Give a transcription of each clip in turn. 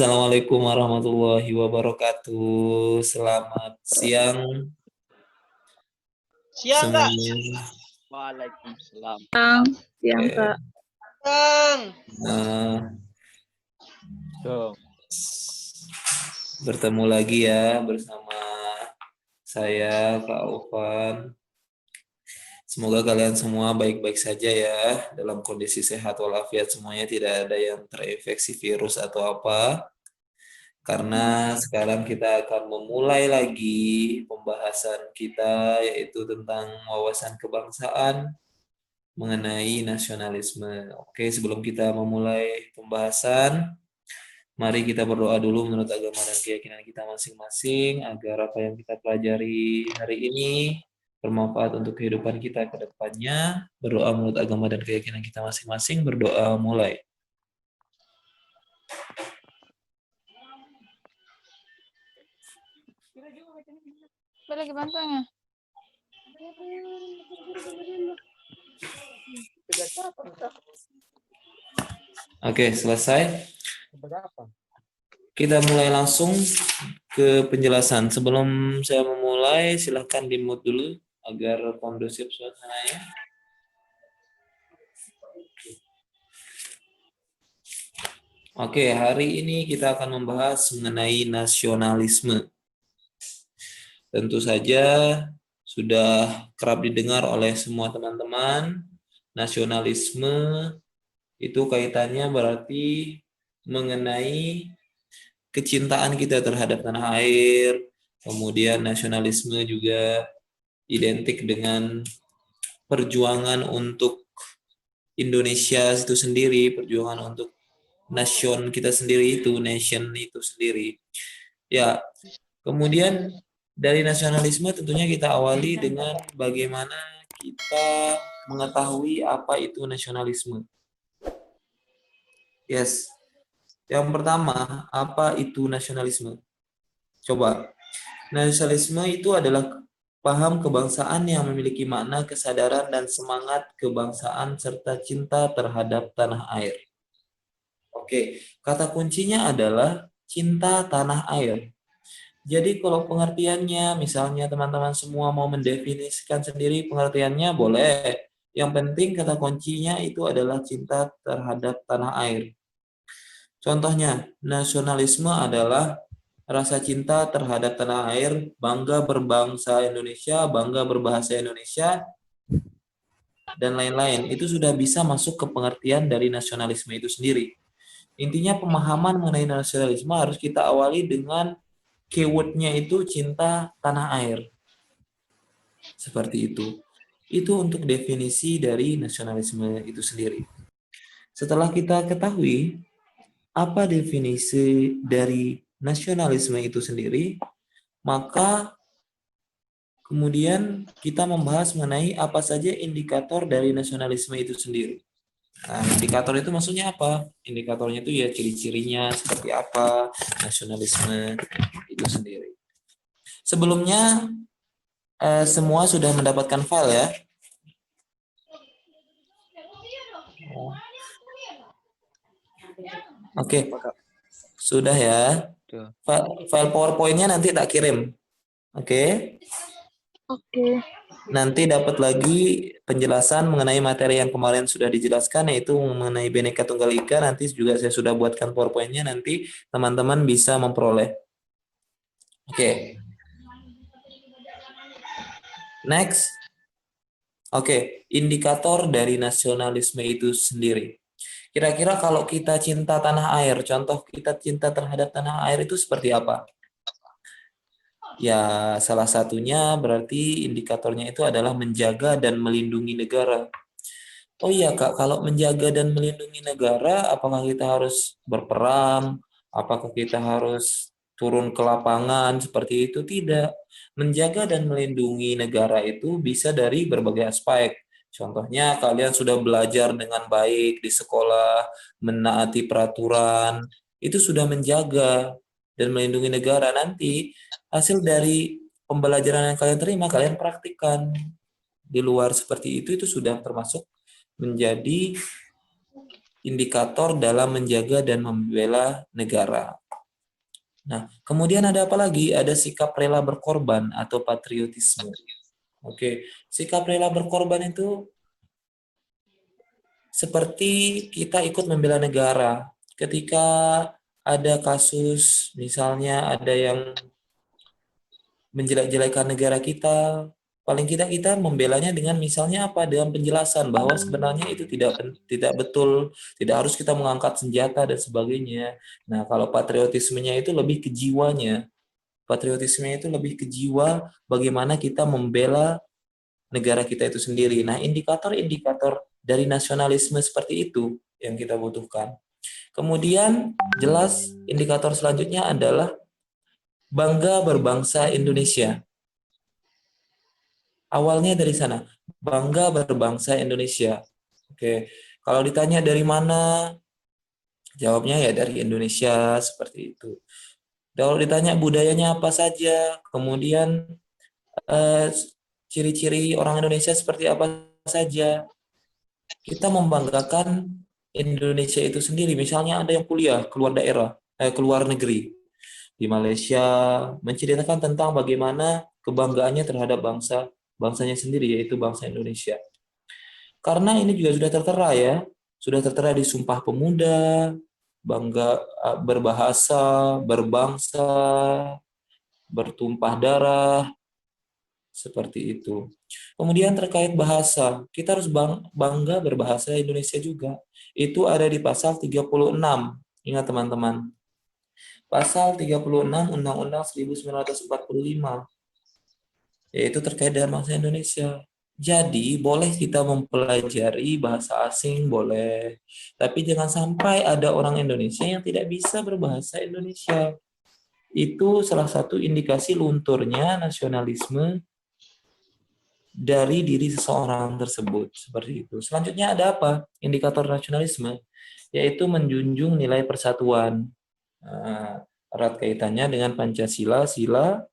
Assalamualaikum warahmatullahi wabarakatuh. Selamat siang Siang, Kak. semuanya. Waalaikumsalam. Siang, Oke. Kak. Bang. Nah, Tuh. bertemu lagi ya bersama saya, Kak Ovan. Semoga kalian semua baik-baik saja ya, dalam kondisi sehat walafiat semuanya, tidak ada yang terinfeksi virus atau apa. Karena sekarang kita akan memulai lagi pembahasan kita, yaitu tentang wawasan kebangsaan mengenai nasionalisme. Oke, sebelum kita memulai pembahasan, mari kita berdoa dulu menurut agama dan keyakinan kita masing-masing agar apa yang kita pelajari hari ini bermanfaat untuk kehidupan kita ke depannya. Berdoa menurut agama dan keyakinan kita masing-masing. Berdoa mulai. Lagi bantangnya. Oke, selesai. Kita mulai langsung ke penjelasan. Sebelum saya memulai, silahkan di-mute dulu agar kondusif suasananya. Oke, hari ini kita akan membahas mengenai nasionalisme. Tentu saja sudah kerap didengar oleh semua teman-teman. Nasionalisme itu kaitannya berarti mengenai kecintaan kita terhadap tanah air. Kemudian nasionalisme juga identik dengan perjuangan untuk Indonesia itu sendiri, perjuangan untuk nation kita sendiri nation itu sendiri. Ya, kemudian dari nasionalisme tentunya kita awali dengan bagaimana kita mengetahui apa itu nasionalisme. Yes. Yang pertama, apa itu nasionalisme? Coba. Nasionalisme itu adalah paham kebangsaan yang memiliki makna kesadaran dan semangat kebangsaan serta cinta terhadap tanah air. Oke, kata kuncinya adalah cinta tanah air. Jadi kalau pengertiannya, misalnya teman-teman semua mau mendefinisikan sendiri pengertiannya boleh. Yang penting kata kuncinya itu adalah cinta terhadap tanah air. Contohnya, nasionalisme adalah rasa cinta terhadap tanah air, bangga berbangsa Indonesia, bangga berbahasa Indonesia, dan lain-lain. Itu sudah bisa masuk ke pengertian dari nasionalisme itu sendiri. Intinya pemahaman mengenai nasionalisme harus kita awali dengan keyword-nya itu cinta tanah air. Seperti itu. Itu untuk definisi dari nasionalisme itu sendiri. Setelah kita ketahui apa definisi dari nasionalisme itu sendiri, maka kemudian kita membahas mengenai apa saja indikator dari nasionalisme itu sendiri. Nah, indikator itu maksudnya apa? Indikatornya itu ya ciri-cirinya seperti apa nasionalisme itu sendiri. Sebelumnya semua sudah mendapatkan file ya? Oke, sudah ya. File PowerPoint-nya nanti tak kirim. Oke? Oke. Nanti dapat lagi penjelasan mengenai materi yang kemarin sudah dijelaskan, yaitu mengenai Bhinneka Tunggal Ika. Nanti juga saya sudah buatkan PowerPoint-nya, nanti teman-teman bisa memperoleh. Oke. Next. Oke, indikator dari nasionalisme itu sendiri. Kira-kira kalau kita cinta tanah air, contoh kita cinta terhadap tanah air itu seperti apa? Ya, salah satunya berarti indikatornya itu adalah menjaga dan melindungi negara. Oh iya Kak, kalau menjaga dan melindungi negara, apakah kita harus berperang? Apakah kita harus turun ke lapangan seperti itu? Tidak. Menjaga dan melindungi negara itu bisa dari berbagai aspek. Contohnya kalian sudah belajar dengan baik di sekolah, menaati peraturan, itu sudah menjaga dan melindungi negara. Nanti hasil dari pembelajaran yang kalian terima, kalian praktikkan di luar seperti itu sudah termasuk menjadi indikator dalam menjaga dan membela negara. Nah, kemudian ada apa lagi? Ada sikap rela berkorban atau patriotisme. Oke, sikap rela berkorban itu seperti kita ikut membela negara. Ketika ada kasus, misalnya ada yang menjelek-jelekan negara kita, paling kita membelanya dengan misalnya apa? Dengan penjelasan bahwa sebenarnya itu tidak betul, tidak harus kita mengangkat senjata dan sebagainya. Nah, kalau patriotismenya itu lebih ke jiwanya. Patriotisme itu lebih ke jiwa bagaimana kita membela negara kita itu sendiri. Nah, indikator-indikator dari nasionalisme seperti itu yang kita butuhkan. Kemudian jelas indikator selanjutnya adalah bangga berbangsa Indonesia. Awalnya dari sana, bangga berbangsa Indonesia. Oke, kalau ditanya dari mana, jawabnya ya dari Indonesia seperti itu. Kalau ditanya budayanya apa saja, kemudian eh, ciri-ciri orang Indonesia seperti apa saja. Kita membanggakan Indonesia itu sendiri. Misalnya ada yang kuliah keluar daerah, keluar negeri di Malaysia, menceritakan tentang bagaimana kebanggaannya terhadap bangsanya sendiri, yaitu bangsa Indonesia. Karena ini juga sudah tertera ya, sudah tertera di Sumpah Pemuda, bangga berbahasa, berbangsa, bertumpah darah, seperti itu. Kemudian terkait bahasa, kita harus bangga berbahasa Indonesia juga. Itu ada di pasal 36. Ingat teman-teman. Pasal 36 Undang-Undang 1945, yaitu terkait dengan bahasa Indonesia. Jadi, boleh kita mempelajari bahasa asing, boleh. Tapi jangan sampai ada orang Indonesia yang tidak bisa berbahasa Indonesia. Itu salah satu indikasi lunturnya nasionalisme dari diri seseorang tersebut. Seperti itu. Selanjutnya ada apa? Indikator nasionalisme, yaitu menjunjung nilai persatuan. Nah, erat kaitannya dengan Pancasila, sila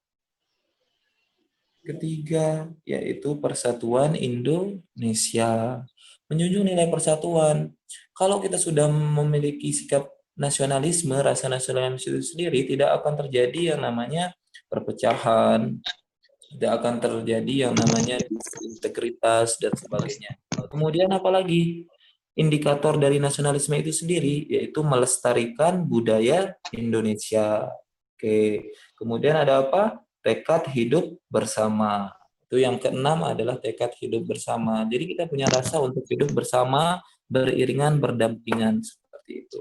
ketiga, yaitu persatuan Indonesia. Menjunjung nilai persatuan. Kalau kita sudah memiliki sikap nasionalisme, rasa nasionalisme itu sendiri, tidak akan terjadi yang namanya perpecahan, tidak akan terjadi yang namanya integritas dan sebagainya. Kemudian apalagi indikator dari nasionalisme itu sendiri, yaitu melestarikan budaya Indonesia. Oke, kemudian ada apa? Tekad hidup bersama. Itu yang keenam adalah tekad hidup bersama. Jadi kita punya rasa untuk hidup bersama, beriringan, berdampingan seperti itu.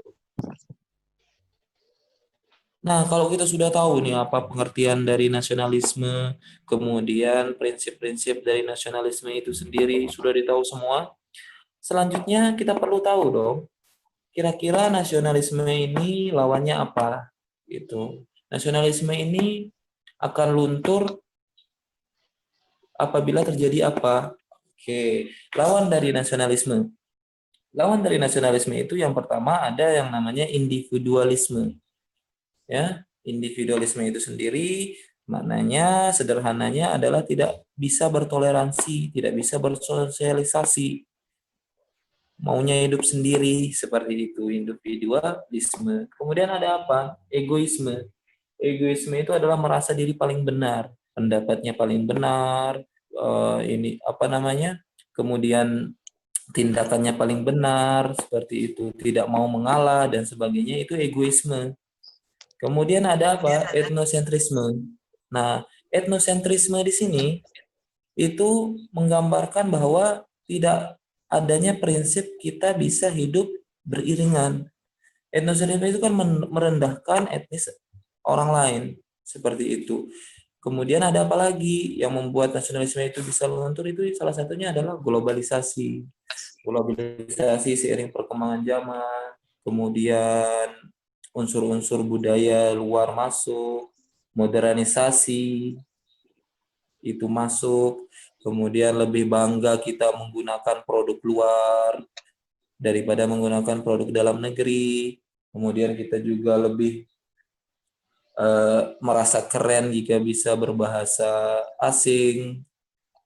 Nah, kalau kita sudah tahu nih apa pengertian dari nasionalisme, kemudian prinsip-prinsip dari nasionalisme itu sendiri sudah ditahu semua. Selanjutnya kita perlu tahu dong, kira-kira nasionalisme ini lawannya apa? Gitu. Nasionalisme ini akan luntur apabila terjadi apa? Oke, lawan dari nasionalisme. Lawan dari nasionalisme itu yang pertama ada yang namanya individualisme. Ya, individualisme itu sendiri maknanya sederhananya adalah tidak bisa bertoleransi, tidak bisa bersosialisasi, maunya hidup sendiri, seperti itu, individualisme. Kemudian ada apa? Egoisme. Egoisme itu adalah merasa diri paling benar, pendapatnya paling benar, ini apa namanya? Kemudian tindakannya paling benar, seperti itu, tidak mau mengalah dan sebagainya, itu egoisme. Kemudian ada apa? Etnosentrisme. Nah, etnosentrisme di sini itu menggambarkan bahwa tidak adanya prinsip kita bisa hidup beriringan. Etnosentrisme itu kan merendahkan etnis orang lain, seperti itu. Kemudian ada apa lagi yang membuat nasionalisme itu bisa luntur, itu salah satunya adalah globalisasi. Globalisasi seiring perkembangan zaman, kemudian unsur-unsur budaya luar masuk, modernisasi itu masuk, kemudian lebih bangga kita menggunakan produk luar daripada menggunakan produk dalam negeri, kemudian kita juga lebih merasa keren jika bisa berbahasa asing,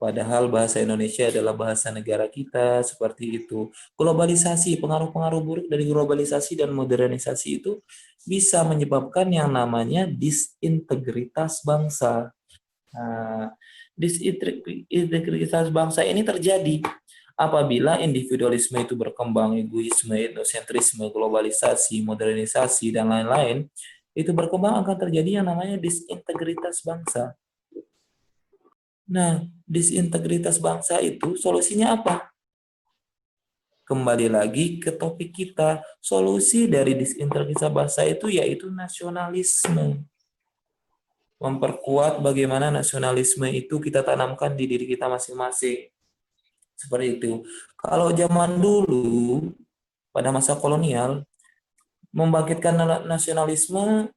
Padahal bahasa Indonesia adalah bahasa negara kita, seperti itu. Globalisasi, pengaruh-pengaruh buruk dari globalisasi dan modernisasi itu bisa menyebabkan yang namanya disintegritas bangsa. Nah, disintegritas bangsa ini terjadi apabila individualisme itu berkembang, egoisme, etnosentrisme, globalisasi, modernisasi, dan lain-lain, itu berkembang akan terjadi yang namanya disintegritas bangsa. Nah, disintegritas bangsa itu solusinya apa? Kembali lagi ke topik kita, solusi dari disintegritas bangsa itu yaitu nasionalisme. Memperkuat bagaimana nasionalisme itu kita tanamkan di diri kita masing-masing. Seperti itu. Kalau zaman dulu, pada masa kolonial, membangkitkan nasionalisme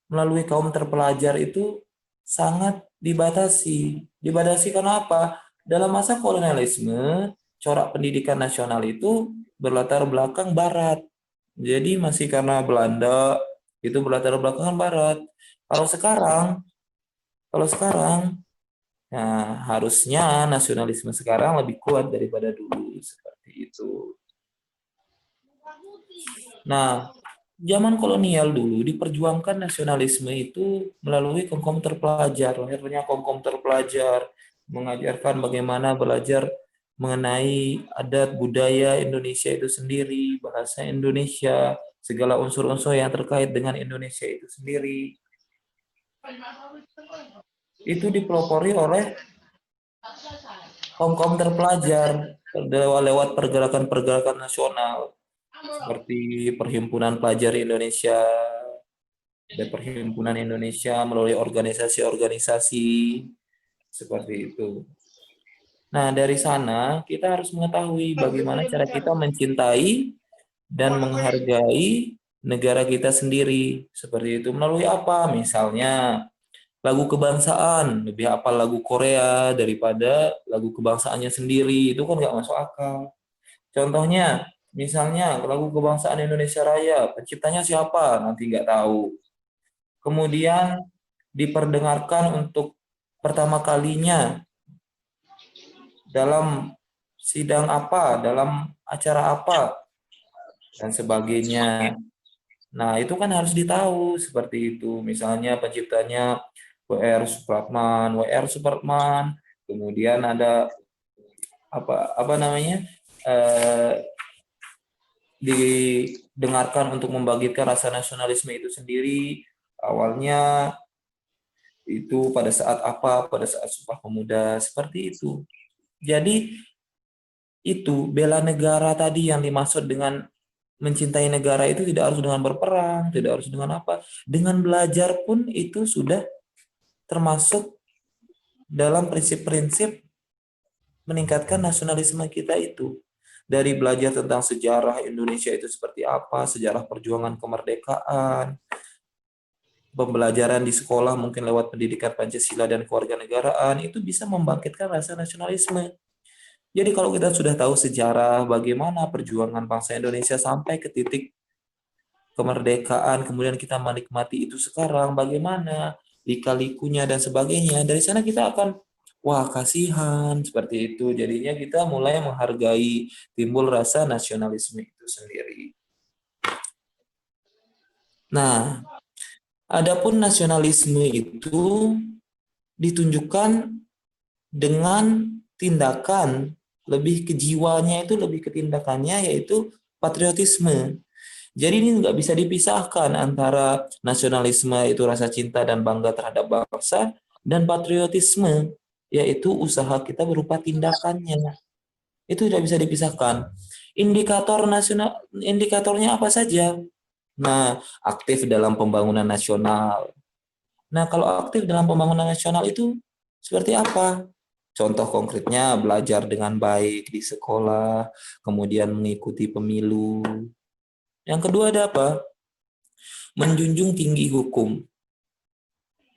melalui kaum terpelajar itu sangat dibatasi. Dibatasi karena apa? Dalam masa kolonialisme, corak pendidikan nasional itu berlatar belakang Barat. Jadi masih karena Belanda itu berlatar belakang Barat. Kalau sekarang, nah harusnya nasionalisme sekarang lebih kuat daripada dulu seperti itu. Nah, zaman kolonial dulu diperjuangkan nasionalisme itu melalui kom-kom terpelajar, lahirnya kom-kom terpelajar, mengajarkan bagaimana belajar mengenai adat budaya Indonesia itu sendiri, bahasa Indonesia, segala unsur-unsur yang terkait dengan Indonesia itu sendiri. Itu dipelopori oleh kom-kom terpelajar lewat pergerakan-pergerakan nasional seperti Perhimpunan Pelajar Indonesia dan Perhimpunan Indonesia melalui organisasi-organisasi seperti itu. Nah, dari sana kita harus mengetahui bagaimana cara kita mencintai dan menghargai negara kita sendiri. Seperti itu melalui apa? Misalnya lagu kebangsaan, lebih hafal lagu Korea daripada lagu kebangsaannya sendiri. Itu kan nggak masuk akal. Contohnya, misalnya lagu kebangsaan Indonesia Raya, penciptanya siapa? Nanti nggak tahu. Kemudian diperdengarkan untuk pertama kalinya dalam sidang apa, dalam acara apa, dan sebagainya. Nah, itu kan harus ditahu seperti itu. Misalnya penciptanya W.R. Supratman, kemudian ada apa namanya? Didengarkan untuk membangkitkan rasa nasionalisme itu sendiri. Awalnya itu pada saat apa? Pada saat Sumpah Pemuda, seperti itu. Jadi itu bela negara tadi yang dimaksud dengan mencintai negara itu tidak harus dengan berperang, tidak harus dengan apa. Dengan belajar pun itu sudah termasuk dalam prinsip-prinsip meningkatkan nasionalisme kita itu. Dari belajar tentang sejarah Indonesia itu seperti apa, sejarah perjuangan kemerdekaan, pembelajaran di sekolah mungkin lewat pendidikan Pancasila dan kewarganegaraan, itu bisa membangkitkan rasa nasionalisme. Jadi kalau kita sudah tahu sejarah bagaimana perjuangan bangsa Indonesia sampai ke titik kemerdekaan, kemudian kita menikmati itu sekarang, bagaimana lika-likunya dan sebagainya, dari sana kita akan, wah kasihan, seperti itu. Jadinya kita mulai menghargai, timbul rasa nasionalisme itu sendiri. Nah, adapun nasionalisme itu ditunjukkan dengan tindakan, lebih ke jiwanya itu, lebih ke tindakannya, yaitu patriotisme. Jadi ini nggak bisa dipisahkan antara nasionalisme itu rasa cinta dan bangga terhadap bangsa, dan patriotisme yaitu usaha kita berupa tindakannya. Itu tidak bisa dipisahkan. Indikatornya apa saja? Nah, aktif dalam pembangunan nasional. Nah, kalau aktif dalam pembangunan nasional itu seperti apa? Contoh konkretnya belajar dengan baik di sekolah, kemudian mengikuti pemilu. Yang kedua ada apa? Menjunjung tinggi hukum.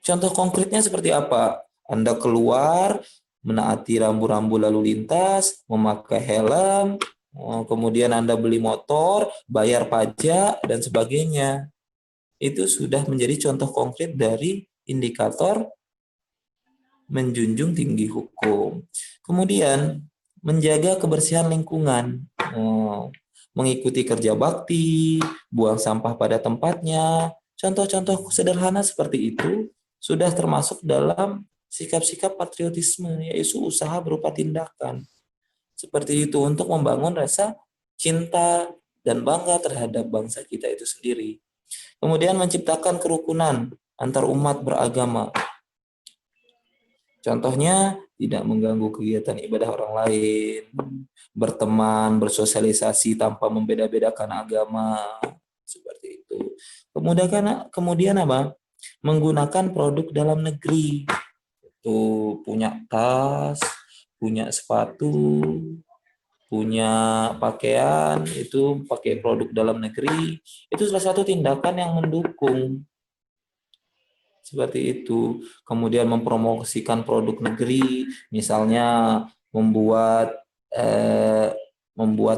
Contoh konkretnya seperti apa? Anda keluar, menaati rambu-rambu lalu lintas, memakai helm, kemudian Anda beli motor, bayar pajak, dan sebagainya. Itu sudah menjadi contoh konkret dari indikator menjunjung tinggi hukum. Kemudian menjaga kebersihan lingkungan, mengikuti kerja bakti, buang sampah pada tempatnya. Contoh-contoh sederhana seperti itu sudah termasuk dalam sikap-sikap patriotisme, yaitu usaha berupa tindakan. Seperti itu untuk membangun rasa cinta dan bangga terhadap bangsa kita itu sendiri. Kemudian menciptakan kerukunan antar umat beragama. Contohnya tidak mengganggu kegiatan ibadah orang lain, berteman, bersosialisasi tanpa membeda-bedakan agama, seperti itu. Kemudian apa? Menggunakan produk dalam negeri. Itu punya tas, punya sepatu, punya pakaian, itu pakai produk dalam negeri. Itu salah satu tindakan yang mendukung. Seperti itu. Kemudian mempromosikan produk negeri, misalnya membuat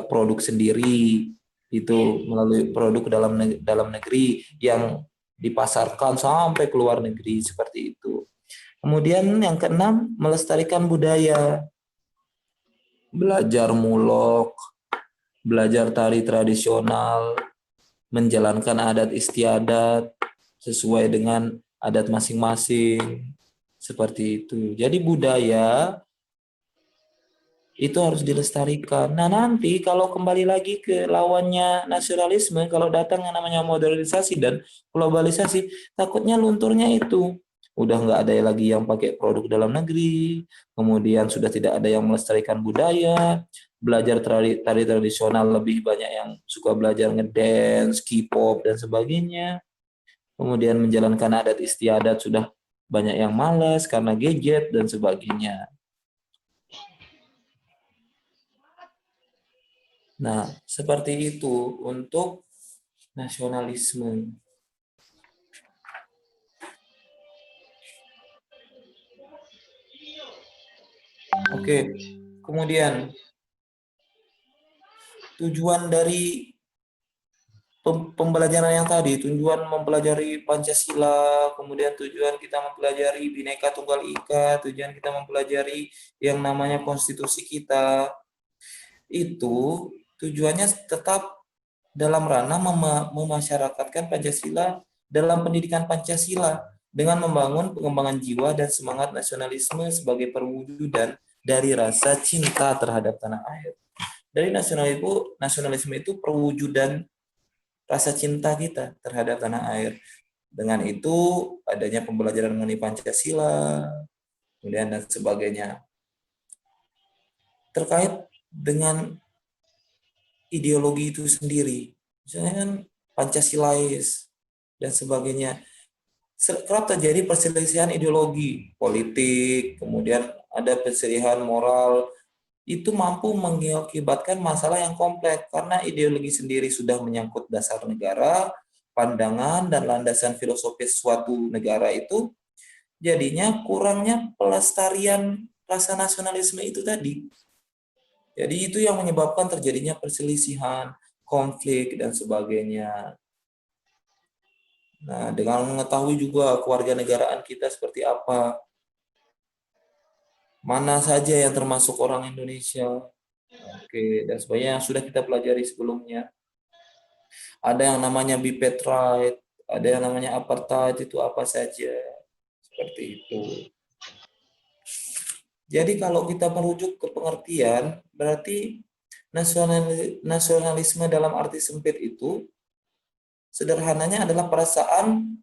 produk sendiri itu melalui produk dalam negeri yang dipasarkan sampai ke luar negeri, seperti itu. Kemudian yang keenam, melestarikan budaya. Belajar mulok, belajar tari tradisional, menjalankan adat istiadat sesuai dengan adat masing-masing, seperti itu. Jadi budaya itu harus dilestarikan. Nah, nanti kalau kembali lagi ke lawannya nasionalisme, kalau datang yang namanya modernisasi dan globalisasi, takutnya lunturnya itu. Udah nggak ada lagi yang pakai produk dalam negeri, kemudian sudah tidak ada yang melestarikan budaya, belajar tari tradisional lebih banyak yang suka belajar ngedance, K-pop, dan sebagainya. Kemudian menjalankan adat istiadat sudah banyak yang malas karena gadget dan sebagainya. Nah, seperti itu untuk nasionalisme. Oke, kemudian tujuan dari pembelajaran yang tadi, tujuan mempelajari Pancasila, kemudian tujuan kita mempelajari Bhinneka Tunggal Ika, tujuan kita mempelajari yang namanya konstitusi kita, itu tujuannya tetap dalam ranah memasyarakatkan Pancasila dalam pendidikan Pancasila dengan membangun pengembangan jiwa dan semangat nasionalisme sebagai perwujudan dari rasa cinta terhadap tanah air. Dari nasionalisme itu perwujudan rasa cinta kita terhadap tanah air. Dengan itu adanya pembelajaran mengenai Pancasila, kemudian dan sebagainya. Terkait dengan ideologi itu sendiri, misalnya kan Pancasilais dan sebagainya. Kerap terjadi perselisihan ideologi politik, kemudian ada perselisihan moral, itu mampu mengakibatkan masalah yang kompleks karena ideologi sendiri sudah menyangkut dasar negara, pandangan dan landasan filosofis suatu negara itu, jadinya kurangnya pelestarian rasa nasionalisme itu tadi. Jadi itu yang menyebabkan terjadinya perselisihan, konflik, dan sebagainya. Nah, dengan mengetahui juga kewarganegaraan kita seperti apa, mana saja yang termasuk orang Indonesia, oke, dan sebagainya yang sudah kita pelajari sebelumnya. Ada yang namanya bipartite, ada yang namanya apartheid, itu apa saja, seperti itu. Jadi kalau kita merujuk ke pengertian, berarti nasionalisme dalam arti sempit itu sederhananya adalah perasaan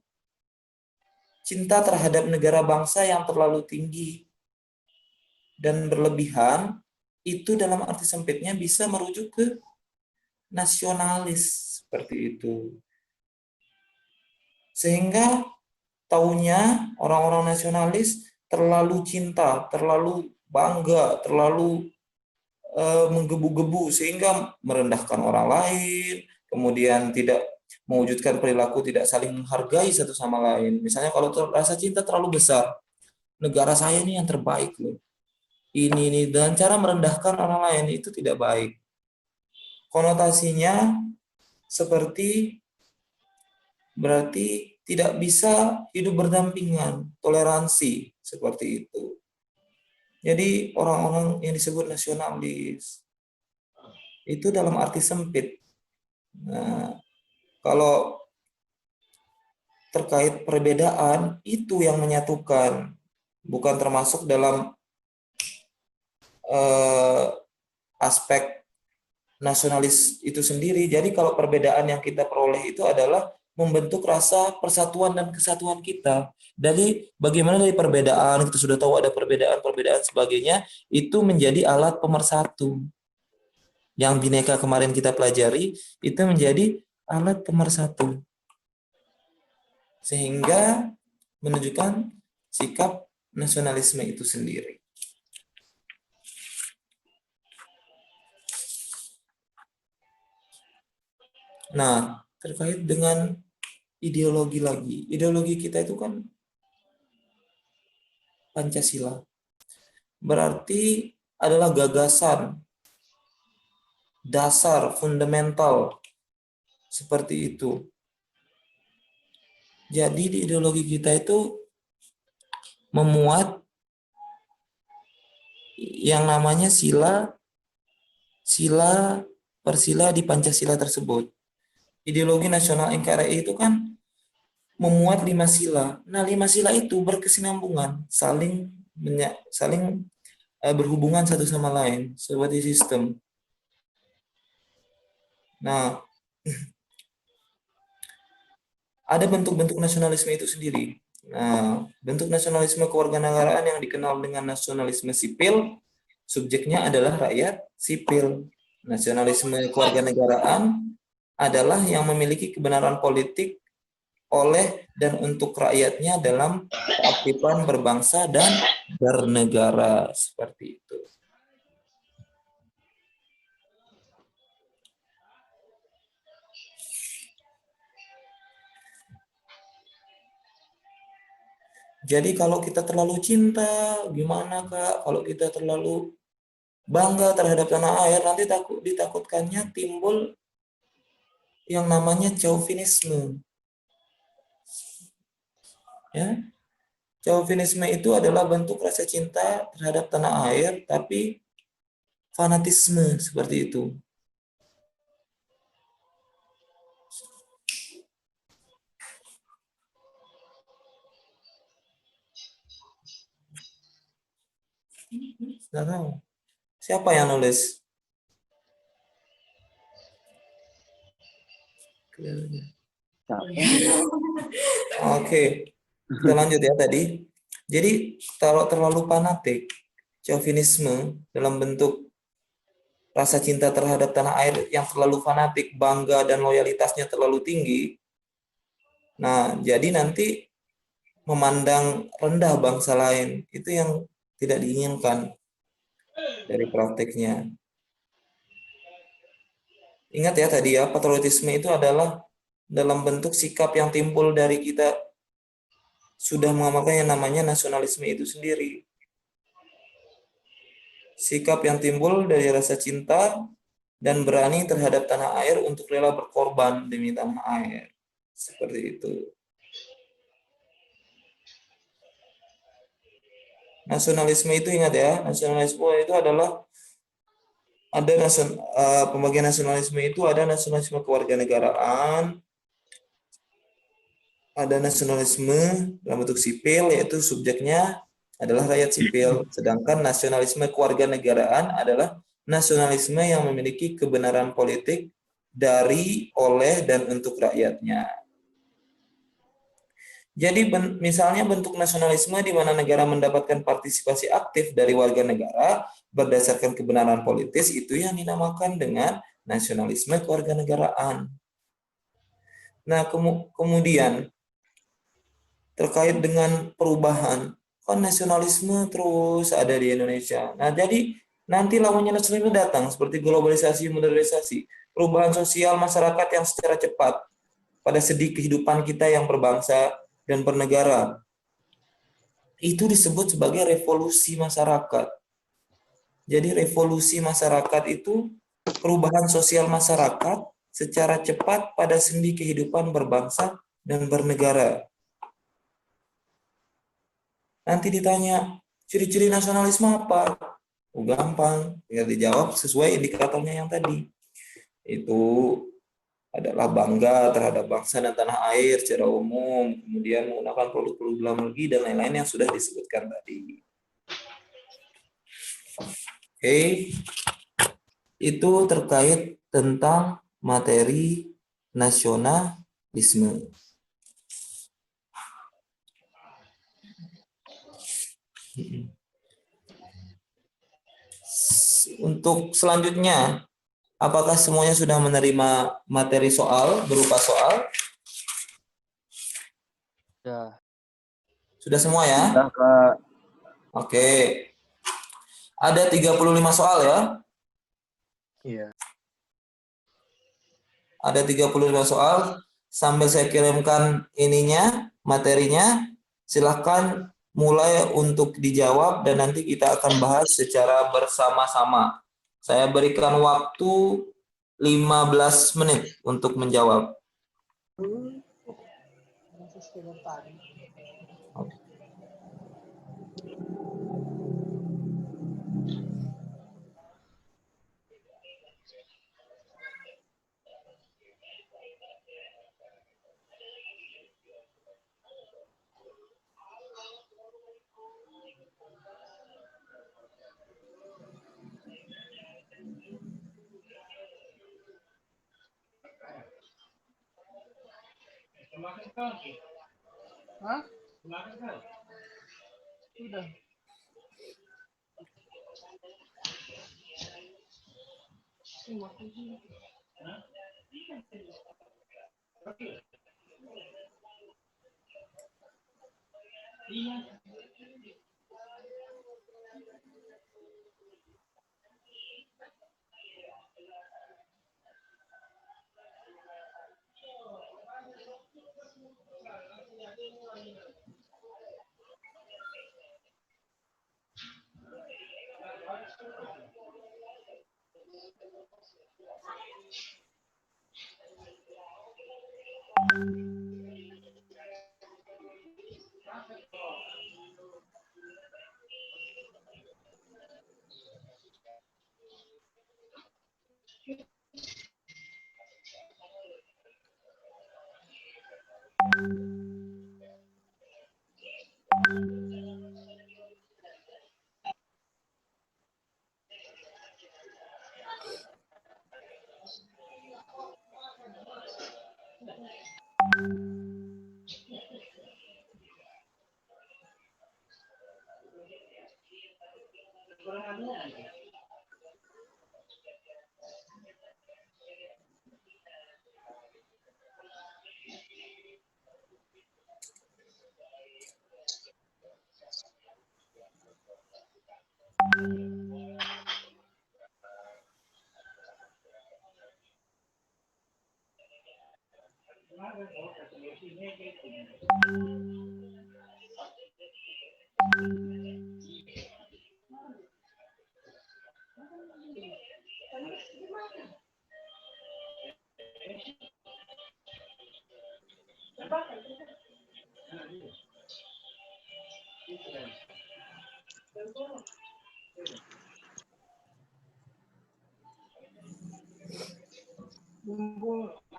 cinta terhadap negara bangsa yang terlalu tinggi dan berlebihan, itu dalam arti sempitnya bisa merujuk ke nasionalis, seperti itu. Sehingga taunya orang-orang nasionalis terlalu cinta, terlalu bangga, terlalu menggebu-gebu sehingga merendahkan orang lain, kemudian tidak mewujudkan perilaku tidak saling menghargai satu sama lain. Misalnya kalau rasa cinta terlalu besar, negara saya ini yang terbaik loh. Ini dan cara merendahkan orang lain itu tidak baik. Konotasinya seperti berarti tidak bisa hidup berdampingan, toleransi, seperti itu. Jadi orang-orang yang disebut nasionalis itu dalam arti sempit. Nah, kalau terkait perbedaan itu yang menyatukan, bukan termasuk dalam aspek nasionalis itu sendiri. Jadi kalau perbedaan yang kita peroleh itu adalah membentuk rasa persatuan dan kesatuan kita. Dari bagaimana dari perbedaan, kita sudah tahu ada perbedaan-perbedaan sebagainya, itu menjadi alat pemersatu. Yang Bhinneka kemarin kita pelajari, itu menjadi alat pemersatu. Sehingga menunjukkan sikap nasionalisme itu sendiri. Nah, terkait dengan ideologi lagi. Ideologi kita itu kan Pancasila. Berarti adalah gagasan, dasar, fundamental, seperti itu. Jadi di ideologi kita itu memuat yang namanya persila di Pancasila tersebut. Ideologi nasional NKRI itu kan memuat 5 sila. Nah, 5 sila itu berkesinambungan, saling berhubungan satu sama lain, seperti sistem. Nah, ada bentuk-bentuk nasionalisme itu sendiri. Nah, bentuk nasionalisme kewarganegaraan yang dikenal dengan nasionalisme sipil, subjeknya adalah rakyat sipil. Nasionalisme kewarganegaraan adalah yang memiliki kebenaran politik oleh dan untuk rakyatnya dalam keaktifan berbangsa dan bernegara, seperti itu. Jadi kalau kita terlalu cinta, gimana Kak? Kalau kita terlalu bangga terhadap tanah air, nanti ditakutkannya timbul yang namanya chauvinisme. Ya, chauvinisme itu adalah bentuk rasa cinta terhadap tanah air, tapi fanatisme seperti itu. Nggak tahu. Siapa yang nulis? Oke, kita lanjut ya tadi. Jadi kalau terlalu fanatik, chauvinisme dalam bentuk rasa cinta terhadap tanah air yang terlalu fanatik, bangga dan loyalitasnya terlalu tinggi. Nah, jadi nanti memandang rendah bangsa lain, itu yang tidak diinginkan dari prakteknya. Ingat ya tadi ya, patriotisme itu adalah dalam bentuk sikap yang timbul dari kita sudah mengamalkan yang namanya nasionalisme itu sendiri. Sikap yang timbul dari rasa cinta dan berani terhadap tanah air untuk rela berkorban demi tanah air. Seperti itu. Nasionalisme itu ingat ya, nasionalisme itu adalah pembagian nasionalisme itu ada nasionalisme kewarganegaraan, ada nasionalisme dalam bentuk sipil yaitu subjeknya adalah rakyat sipil, sedangkan nasionalisme kewarganegaraan adalah nasionalisme yang memiliki kebenaran politik dari, oleh, dan untuk rakyatnya. Jadi misalnya bentuk nasionalisme di mana negara mendapatkan partisipasi aktif dari warga negara berdasarkan kebenaran politis itu yang dinamakan dengan nasionalisme kewarganegaraan. Nah, kemudian terkait dengan perubahan, kan nasionalisme terus ada di Indonesia. Nah, jadi nanti lawannya nasionalisme datang seperti globalisasi, modernisasi, perubahan sosial masyarakat yang secara cepat pada segi kehidupan kita yang berbangsa dan bernegara. Itu disebut sebagai revolusi masyarakat. Jadi revolusi masyarakat itu perubahan sosial masyarakat secara cepat pada sendi kehidupan berbangsa dan bernegara. Nanti ditanya, Ciri-ciri nasionalisme apa? Oh, gampang, tinggal dijawab sesuai indikatornya yang tadi. Itu adalah bangga terhadap bangsa dan tanah air secara umum, kemudian menggunakan produk-produk dalam negeri dan lain-lain yang sudah disebutkan tadi. Oke, itu terkait tentang materi nasionalisme. Untuk selanjutnya, apakah semuanya sudah menerima materi soal berupa soal? Ya. Sudah semua ya? Sudah, Kak. Oke. Ada 35 soal ya? Iya. Ada 35 soal. Sambil saya kirimkan ininya, materinya, silahkan mulai untuk dijawab dan nanti kita akan bahas secara bersama-sama. Saya berikan waktu 15 menit untuk menjawab. Hah? Sudah.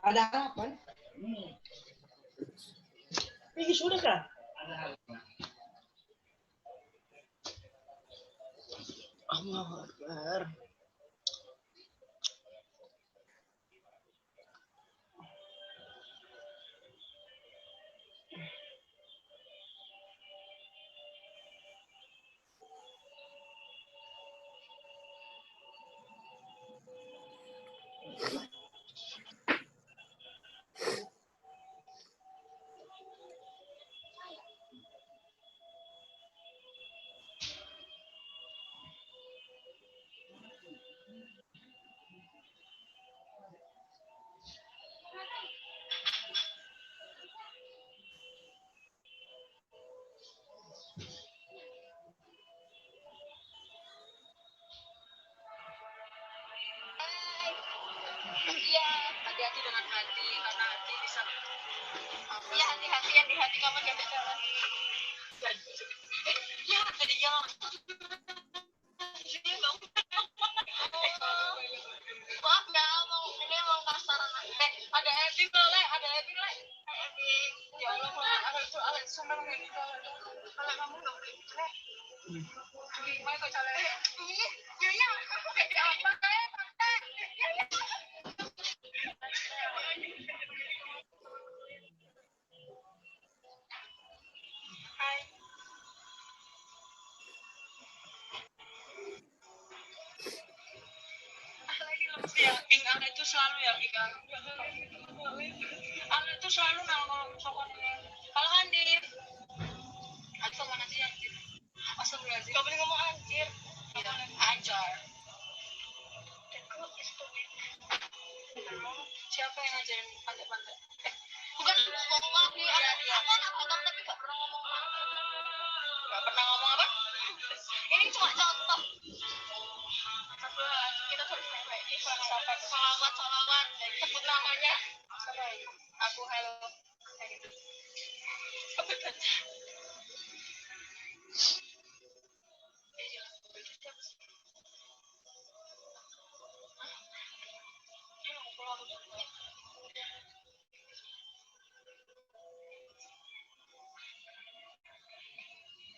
Ada apa? Ini sudah kah? Allahu Akbar. Iya, hati-hati dengan hati, karena hati bisa. Iya, hati-hati yang di hati kamu jaga jalan. Ya, jadi jangan. Maaf ya, ini emang pasaran. Ada Ebi boleh, ada Ebi lah. Ebi, ya Allah, agak sumpah kayak gitu. Kalau kamu nggak boleh gitu, Le. Gimana kok caranya? Iya, aku kayak apa kayak Hai. Lagi lemes ya, Ingat itu selalu ya, Ingat. Aku itu selalu nangol sokonnya. Kalau Handif, aku sama nasi anjir. Astagfirullahaladzim. Gak boleh ngomong anjir. Iya, anjir. Siapa yang ngajarin pantai-pantai? Bukan ngomong aku, aku tapi gak pernah ngomong. Gak pernah ngomong apa? Ini cuma contoh. Kita terus baik-baik. Salawat. Sebut namanya. Aku halo.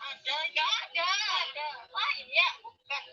Ada, nggak ada. Wah, iya, bukan.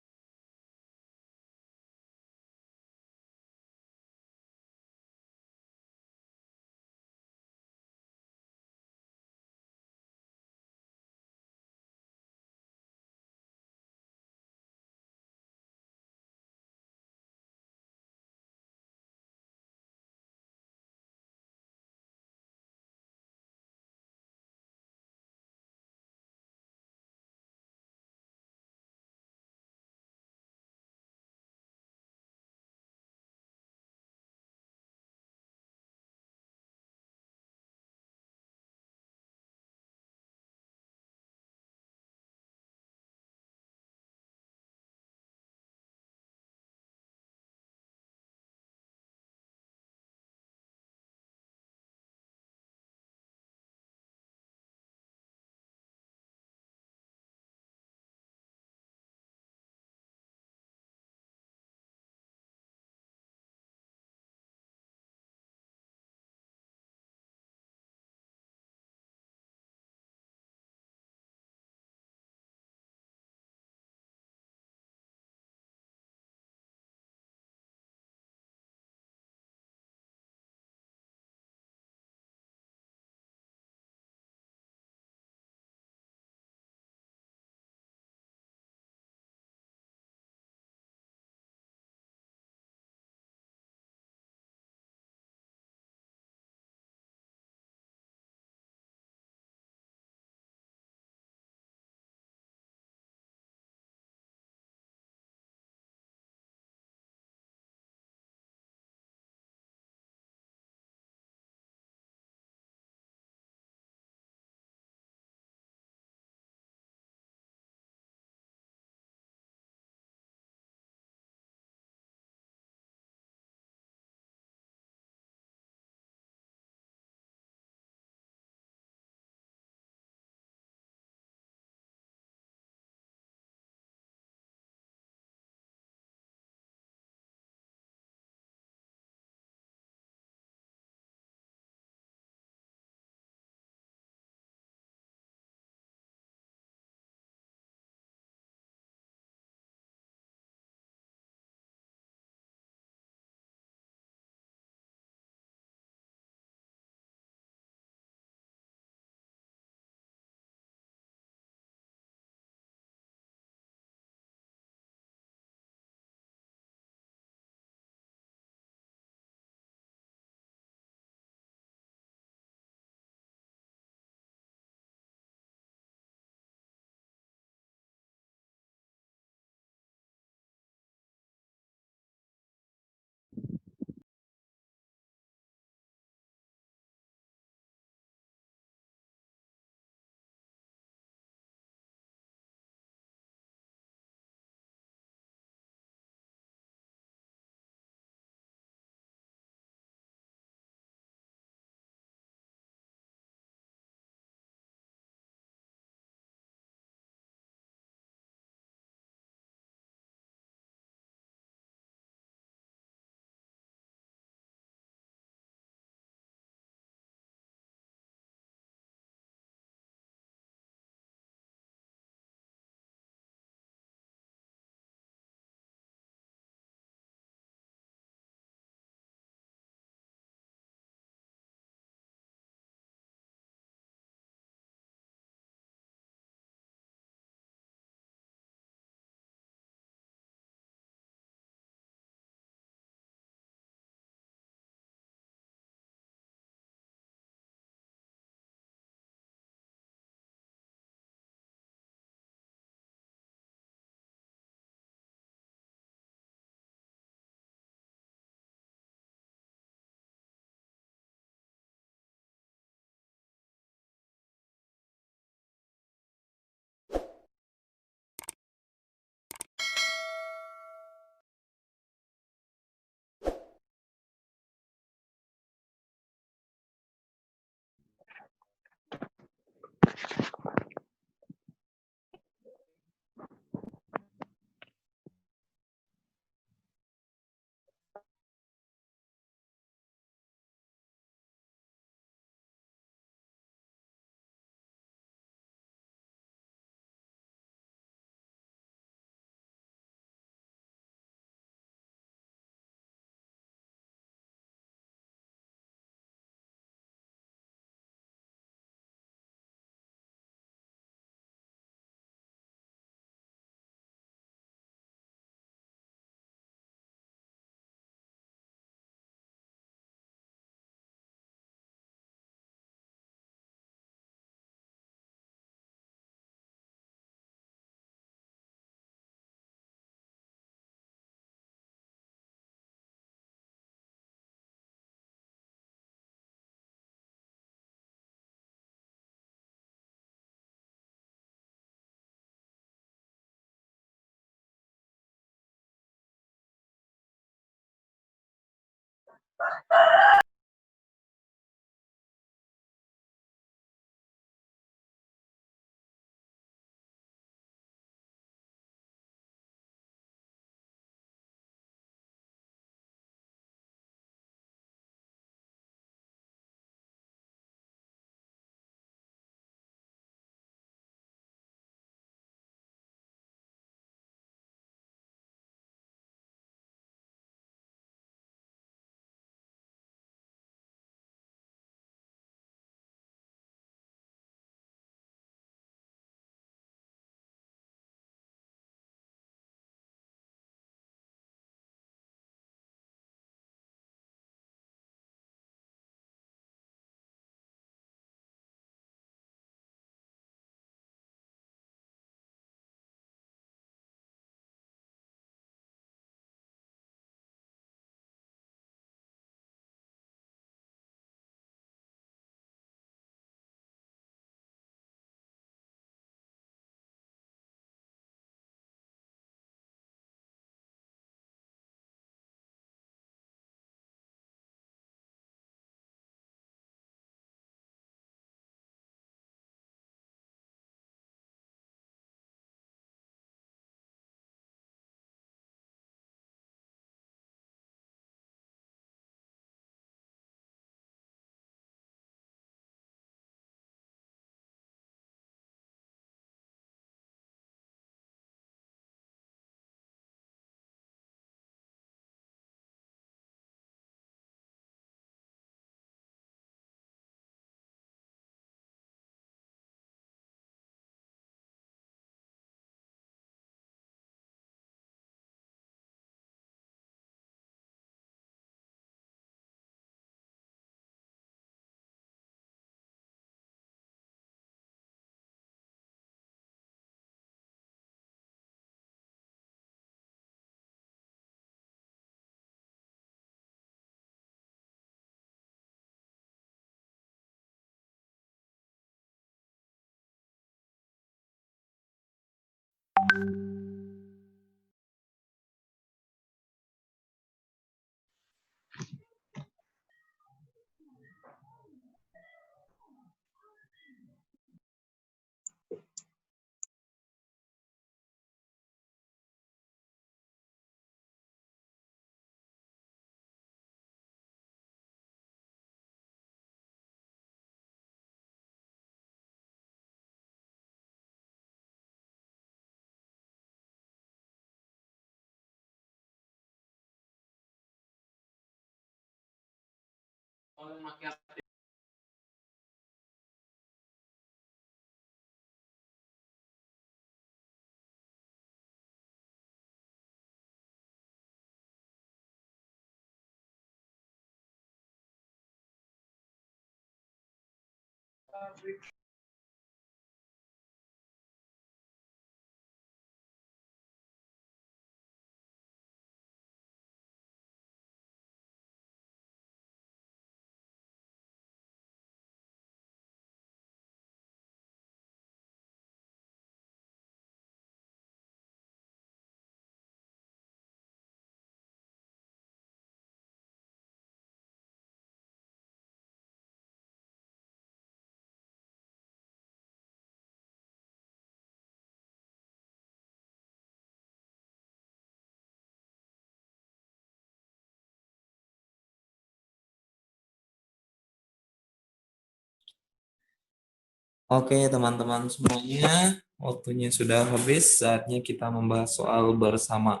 Oke, teman-teman semuanya, waktunya sudah habis, saatnya kita membahas soal bersama.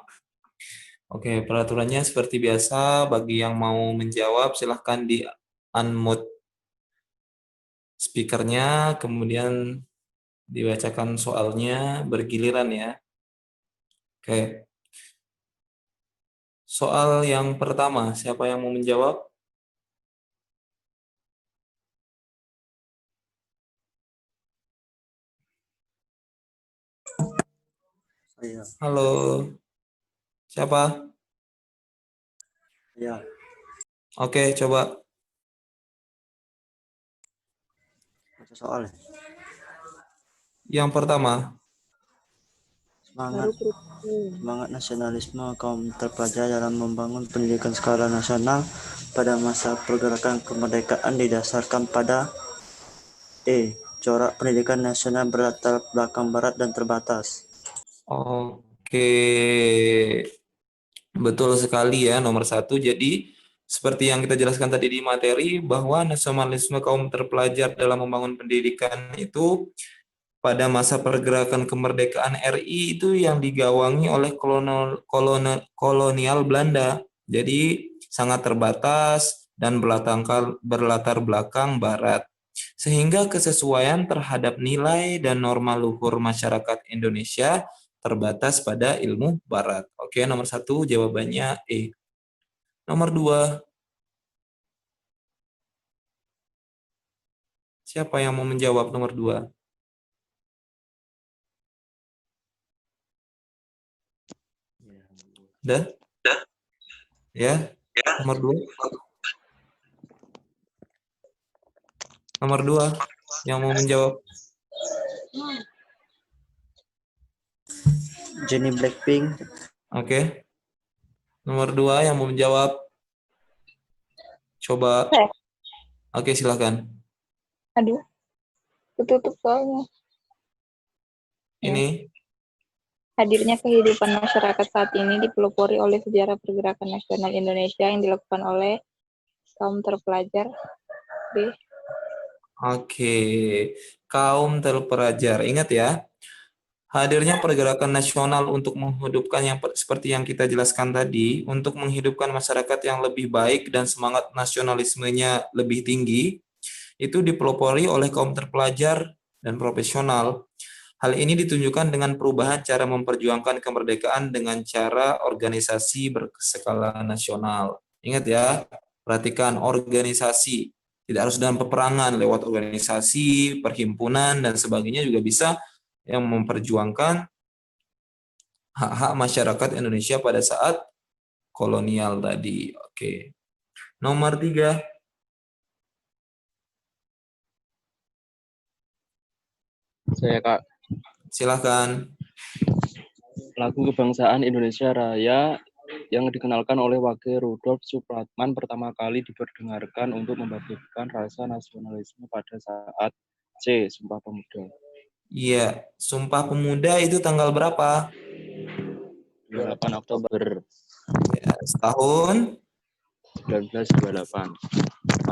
Oke, peraturannya seperti biasa, bagi yang mau menjawab silahkan di unmute speakernya, kemudian dibacakan soalnya bergiliran ya. Oke, soal yang pertama, siapa yang mau menjawab? Saya. Halo, siapa? Ya. Oke, coba. Baca soal. Yang pertama, Semangat nasionalisme kaum terpelajar dalam membangun pendidikan skala nasional pada masa pergerakan kemerdekaan didasarkan pada corak pendidikan nasional berlatar belakang barat dan terbatas. Oke, betul sekali ya nomor satu. Jadi seperti yang kita jelaskan tadi di materi bahwa nasionalisme kaum terpelajar dalam membangun pendidikan itu pada masa pergerakan kemerdekaan RI itu yang digawangi oleh kolonial Belanda. Jadi sangat terbatas dan berlatar belakang barat. Sehingga kesesuaian terhadap nilai dan norma luhur masyarakat Indonesia terbatas pada ilmu barat. Oke, nomor satu jawabannya E. Nomor dua, siapa yang mau menjawab nomor dua? Udah? Ya, nomor dua. Nomor dua, yang mau menjawab. Jennie Blackpink. Oke. Nomor dua yang mau menjawab. Coba. Oke, silakan. Aduh, ketutup soalnya. Ini. Hadirnya kehidupan masyarakat saat ini dipelopori oleh sejarah pergerakan nasional Indonesia yang dilakukan oleh kaum terpelajar. B. Oke. Kaum terpelajar. Ingat ya. Hadirnya pergerakan nasional untuk menghidupkan yang seperti yang kita jelaskan tadi, untuk menghidupkan masyarakat yang lebih baik dan semangat nasionalismenya lebih tinggi, itu dipelopori oleh kaum terpelajar dan profesional. Hal ini ditunjukkan dengan perubahan cara memperjuangkan kemerdekaan dengan cara organisasi berskala nasional. Ingat ya, perhatikan organisasi. Tidak harus dalam peperangan, lewat organisasi, perhimpunan, dan sebagainya juga bisa yang memperjuangkan hak-hak masyarakat Indonesia pada saat kolonial tadi. Oke. Nomor 3. Saya Kak, Silakan. lagu kebangsaan Indonesia Raya yang dikenalkan oleh Wage Rudolf Supratman pertama kali diperdengarkan untuk membangkitkan rasa nasionalisme pada saat C. Sumpah Pemuda. Iya, Sumpah Pemuda itu tanggal berapa? 28 Oktober Ya, setahun. 1928.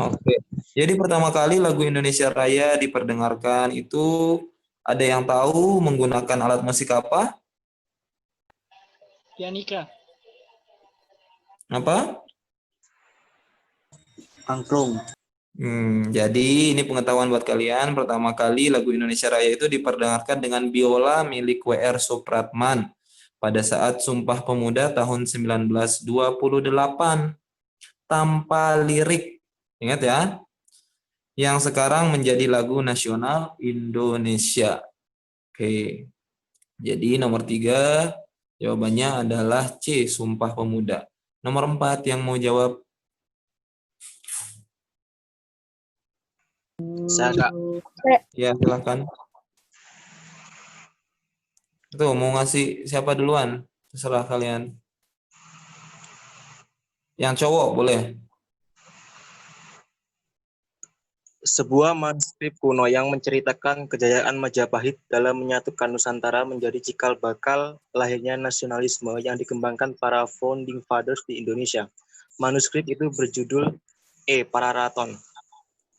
Oke. Jadi pertama kali lagu Indonesia Raya diperdengarkan itu ada yang tahu menggunakan alat musik apa? Pianika. Apa? Angklung. Jadi ini pengetahuan buat kalian. Pertama kali lagu Indonesia Raya itu diperdengarkan dengan biola milik W.R. Supratman pada saat Sumpah Pemuda tahun 1928 tanpa lirik. Ingat ya? Yang sekarang menjadi lagu nasional Indonesia. Oke. Jadi nomor 3 jawabannya adalah C. Sumpah Pemuda. Nomor 4 yang mau jawab. Saya Kak. Ya, silakan. Tuh, mau ngasih siapa duluan? Terserah kalian. Yang cowok boleh. Sebuah manuskrip kuno yang menceritakan kejayaan Majapahit dalam menyatukan Nusantara menjadi cikal bakal lahirnya nasionalisme yang dikembangkan para founding fathers di Indonesia. Manuskrip itu berjudul Pararaton.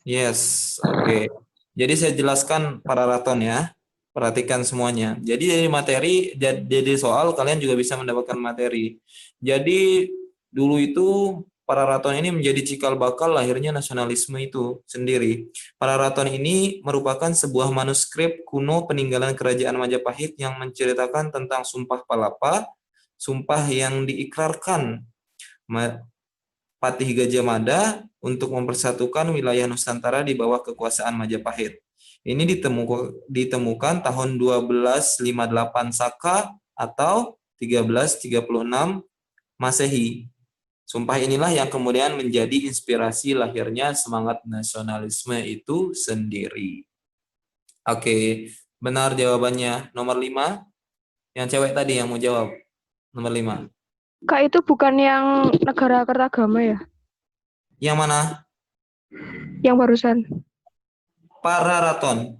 Yes, oke. Jadi saya jelaskan Pararaton ya. Perhatikan semuanya. Jadi dari materi, jadi soal kalian juga bisa mendapatkan materi. Jadi dulu itu Pararaton ini menjadi cikal bakal lahirnya nasionalisme itu sendiri. Pararaton ini merupakan sebuah manuskrip kuno peninggalan kerajaan Majapahit yang menceritakan tentang Sumpah Palapa, sumpah yang diikrarkan Patih Gajah Mada untuk mempersatukan wilayah Nusantara di bawah kekuasaan Majapahit. Ini ditemukan tahun 1258 Saka atau 1336 Masehi. Sumpah inilah yang kemudian menjadi inspirasi lahirnya semangat nasionalisme itu sendiri. Oke, benar jawabannya. Nomor 5, yang cewek tadi yang mau jawab. Nomor 5. Kak, itu bukan yang negara Kertagama ya? Yang mana? Yang barusan. Pararaton.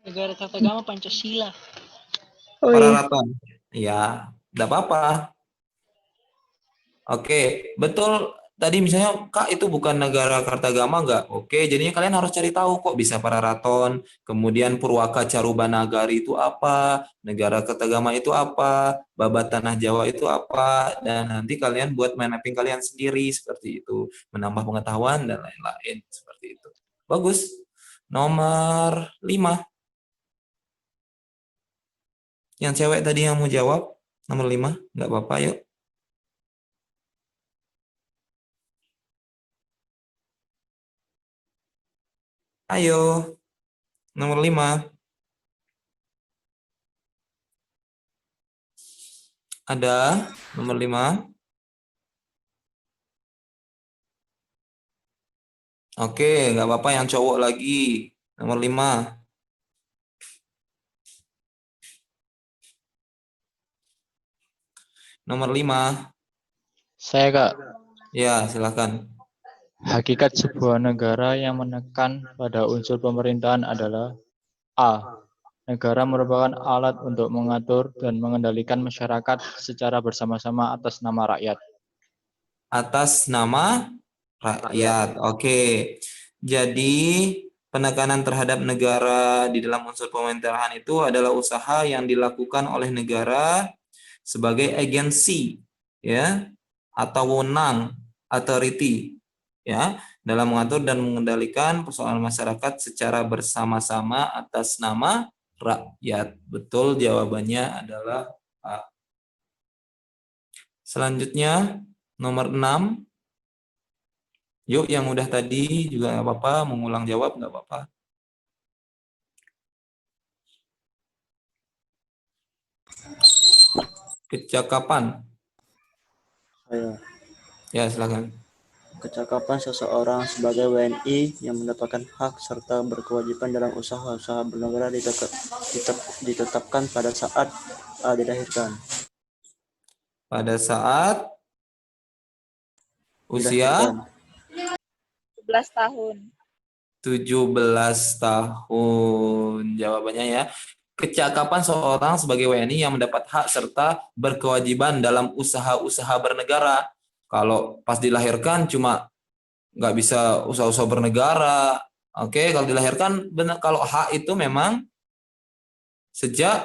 Negara Kartagama Pancasila. Oh iya. Pararaton. Ya, tidak apa-apa. Oke, betul. Tadi misalnya Kak itu bukan negara Kartagama nggak? Oke, jadinya kalian harus cari tahu kok bisa Pararaton. Kemudian Purwaka Carubanagari itu apa? Negara Kartagama itu apa? Babat Tanah Jawa itu apa? Dan nanti kalian buat mind mapping kalian sendiri seperti itu, menambah pengetahuan dan lain-lain seperti itu. Bagus. Nomor 5. Yang cewek tadi yang mau jawab nomor 5, nggak apa-apa, yuk. Ayo, nomor 5. Ada nomor 5. Oke, nggak apa-apa yang cowok lagi. Nomor 5. Nomor 5. Saya Kak, Ya, silakan. hakikat sebuah negara yang menekan pada unsur pemerintahan adalah A. Negara merupakan alat untuk mengatur dan mengendalikan masyarakat secara bersama-sama atas nama rakyat. Atas nama rakyat. Oke. Jadi, penekanan terhadap negara di dalam unsur pemerintahan itu adalah usaha yang dilakukan oleh negara sebagai agensi, ya, atau wewenang, authority, ya, dalam mengatur dan mengendalikan persoalan masyarakat secara bersama-sama atas nama rakyat. Betul, jawabannya adalah A. Selanjutnya nomor 6. Yuk, yang udah tadi juga nggak apa-apa, mengulang jawab nggak apa-apa. Kecakapan. Saya. Ya, silakan. Kecakapan seseorang sebagai WNI yang mendapatkan hak serta berkewajiban dalam usaha-usaha bernegara ditetapkan pada saat dilahirkan. Pada saat usia 11 tahun. 17 tahun. Jawabannya ya. Kecakapan seorang sebagai WNI yang mendapat hak serta berkewajiban dalam usaha-usaha bernegara. Kalau pas dilahirkan cuma nggak bisa usaha-usaha bernegara. Oke, kalau dilahirkan benar, kalau hak itu memang sejak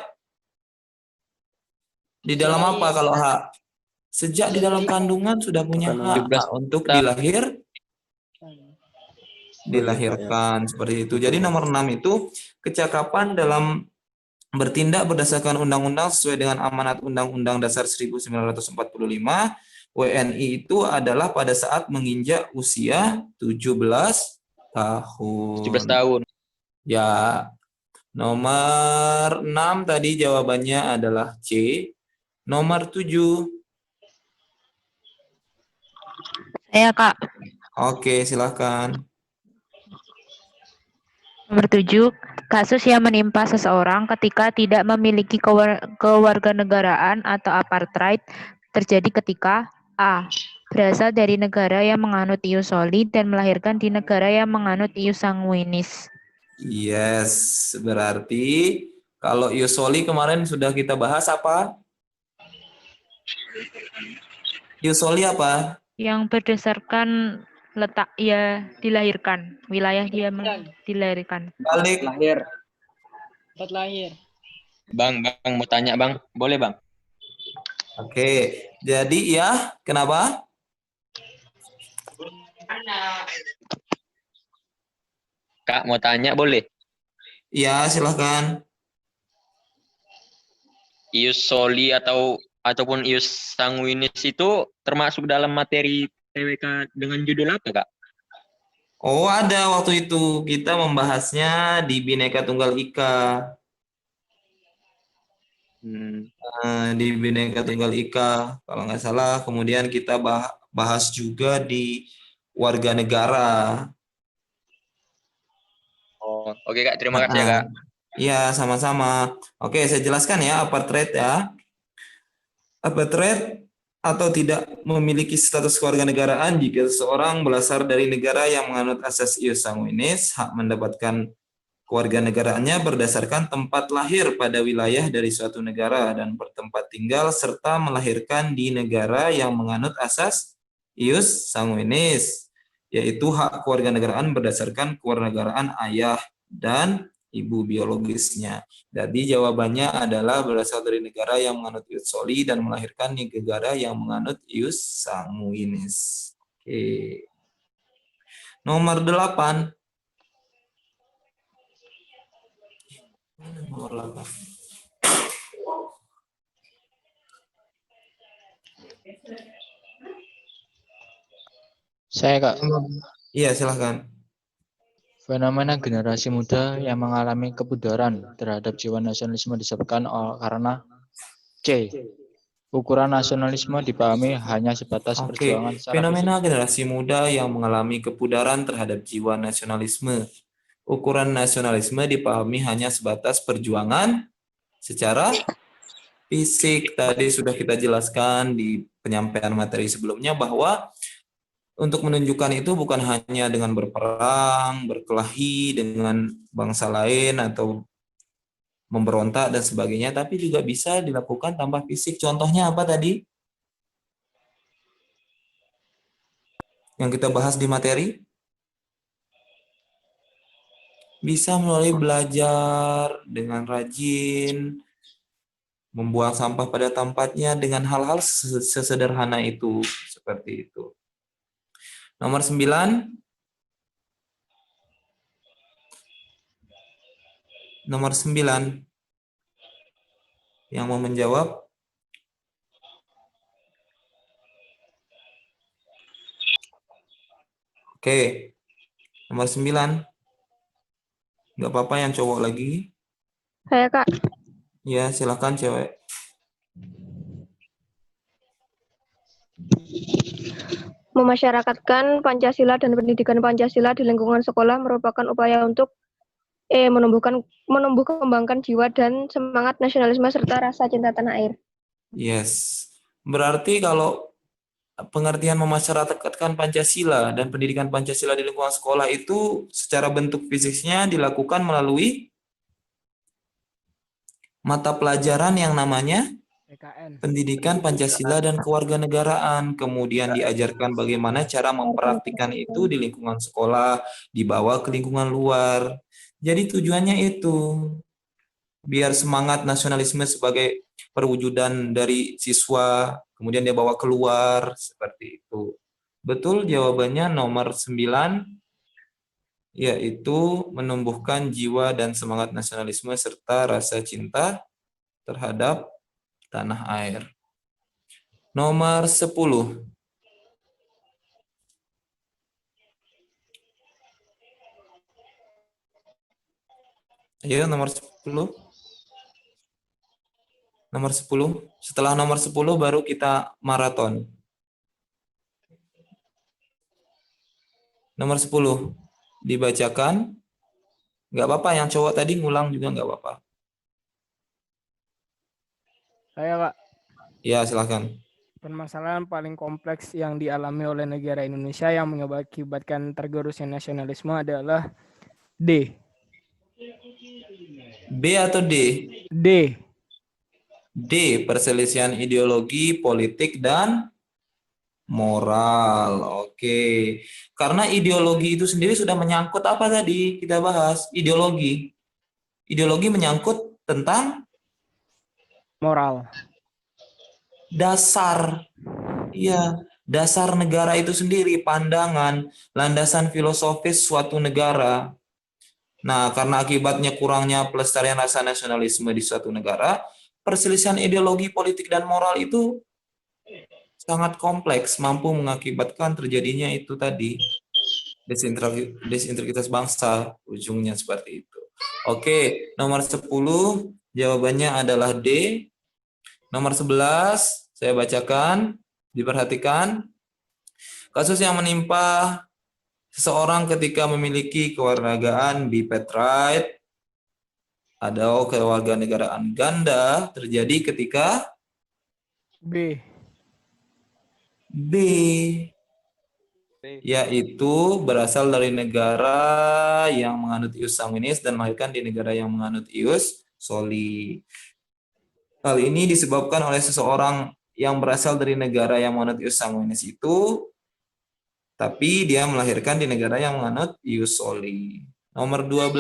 di dalam apa kalau hak? Sejak di dalam kandungan sudah punya hak untuk dilahirkan seperti itu. Jadi nomor 6 itu kecakapan dalam bertindak berdasarkan undang-undang sesuai dengan amanat Undang-Undang Dasar 1945. WNI itu adalah pada saat menginjak usia 17 tahun. 17 tahun. Ya. Nomor 6 tadi jawabannya adalah C. Nomor 7. Saya Kak. Oke, silakan. Nomor 7, kasus yang menimpa seseorang ketika tidak memiliki kewarganegaraan atau apartheid terjadi ketika A. Berasal dari negara yang menganut ius soli dan melahirkan di negara yang menganut ius sanguinis. Yes, berarti kalau ius soli kemarin sudah kita bahas apa? Ius soli apa? Yang berdasarkan letak ia dilahirkan, wilayah dia dilahirkan. Balik. Tempat lahir. Bang mau tanya Bang, boleh Bang? Oke, jadi ya, kenapa? Kak mau tanya boleh? Ya, silahkan. Ius soli ataupun ius sanguinis itu termasuk dalam materi TWK dengan judul apa Kak? Oh, ada waktu itu kita membahasnya di Bhinneka Tunggal Ika. Di Bhinneka Tunggal Ika, kalau nggak salah. Kemudian kita bahas juga di warga negara. Oh, oke Kak, terima kasih ya Kak. Iya, sama-sama. Oke, saya jelaskan ya apartheid ya. Apartheid atau tidak memiliki status kewarganegaraan jika seseorang berasal dari negara yang menganut asas ius sanguinis, hak mendapatkan kewarganegaraannya berdasarkan tempat lahir pada wilayah dari suatu negara dan bertempat tinggal serta melahirkan di negara yang menganut asas ius sanguinis, yaitu hak kewarganegaraan berdasarkan kewarganegaraan ayah dan ibu biologisnya. Jadi jawabannya adalah berasal dari negara yang menganut ius soli dan melahirkan di negara yang menganut ius sanguinis. Oke. Nomor 8. Nomor 8. Saya, Kak. Iya, silahkan. Fenomena generasi muda yang mengalami kebudaran terhadap jiwa nasionalisme disebabkan karena C. Ukuran nasionalisme dipahami hanya sebatas perjuangan secara fisik. Fenomena generasi muda yang mengalami kepudaran terhadap jiwa nasionalisme. Ukuran nasionalisme dipahami hanya sebatas perjuangan secara fisik. Tadi sudah kita jelaskan di penyampaian materi sebelumnya bahwa untuk menunjukkan itu bukan hanya dengan berperang, berkelahi dengan bangsa lain atau memberontak dan sebagainya, tapi juga bisa dilakukan tanpa fisik. Contohnya apa tadi? Yang kita bahas di materi? Bisa melalui belajar dengan rajin, membuang sampah pada tempatnya dengan hal-hal sesederhana itu, seperti itu. Nomor 9. Nomor 9. Yang mau menjawab? Oke. Nomor 9. Nggak apa-apa yang cowok lagi. Saya, Kak. Ya, silakan cewek. Memasyarakatkan Pancasila dan pendidikan Pancasila di lingkungan sekolah merupakan upaya untuk menumbuh kembangkan jiwa dan semangat nasionalisme serta rasa cinta tanah air. Yes. Berarti kalau pengertian memasyarakatkan Pancasila dan pendidikan Pancasila di lingkungan sekolah itu secara bentuk fisiknya dilakukan melalui mata pelajaran yang namanya Pendidikan Pancasila dan Kewarganegaraan. Kemudian diajarkan bagaimana cara mempraktikkan itu di lingkungan sekolah, dibawa ke lingkungan luar. Jadi tujuannya itu biar semangat nasionalisme sebagai perwujudan dari siswa, kemudian dia bawa keluar, seperti itu. Betul, jawabannya nomor 9, yaitu menumbuhkan jiwa dan semangat nasionalisme serta rasa cinta terhadap tanah air. Nomor 10. Ayo, nomor 10. Nomor 10. Setelah nomor 10 baru kita maraton. Nomor 10. Dibacakan. Nggak apa-apa, yang cowok tadi ngulang juga nggak apa-apa. Saya, Kak. Ya, silakan. Permasalahan paling kompleks yang dialami oleh negara Indonesia yang mengakibatkan tergerusnya nasionalisme adalah D. B atau D? D. D, perselisihan ideologi, politik, dan moral. Oke. Karena ideologi itu sendiri sudah menyangkut apa tadi kita bahas? Ideologi. Ideologi menyangkut tentang Moral. dasar. Iya, dasar negara itu sendiri, pandangan, landasan filosofis suatu negara. Nah, karena akibatnya kurangnya pelestarian rasa nasionalisme di suatu negara, perselisihan ideologi, politik, dan moral itu sangat kompleks, mampu mengakibatkan terjadinya itu tadi, desintegritas bangsa, ujungnya seperti itu. Oke, nomor 10, jawabannya adalah D. Nomor 11, saya bacakan, diperhatikan. Kasus yang menimpa seseorang ketika memiliki kewarganegaraan bipartite atau kewarganegaraan ganda terjadi ketika B. B, yaitu berasal dari negara yang menganut ius sanguinis dan melahirkan di negara yang menganut ius soli. Hal ini disebabkan oleh seseorang yang berasal dari negara yang menganut ius sanguinis itu, tapi dia melahirkan di negara yang menganut ius soli. Nomor 12,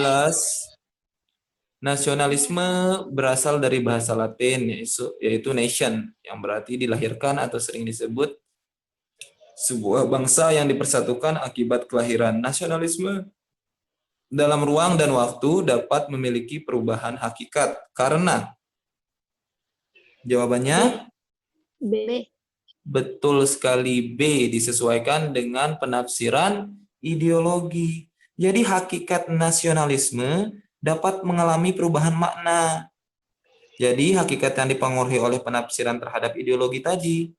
nasionalisme berasal dari bahasa Latin, yaitu nation, yang berarti dilahirkan atau sering disebut sebuah bangsa yang dipersatukan akibat kelahiran. Nasionalisme dalam ruang dan waktu dapat memiliki perubahan hakikat karena jawabannya B. betul sekali, B, disesuaikan dengan penafsiran ideologi. Jadi hakikat nasionalisme dapat mengalami perubahan makna. Jadi hakikat yang dipengaruhi oleh penafsiran terhadap ideologi tadi.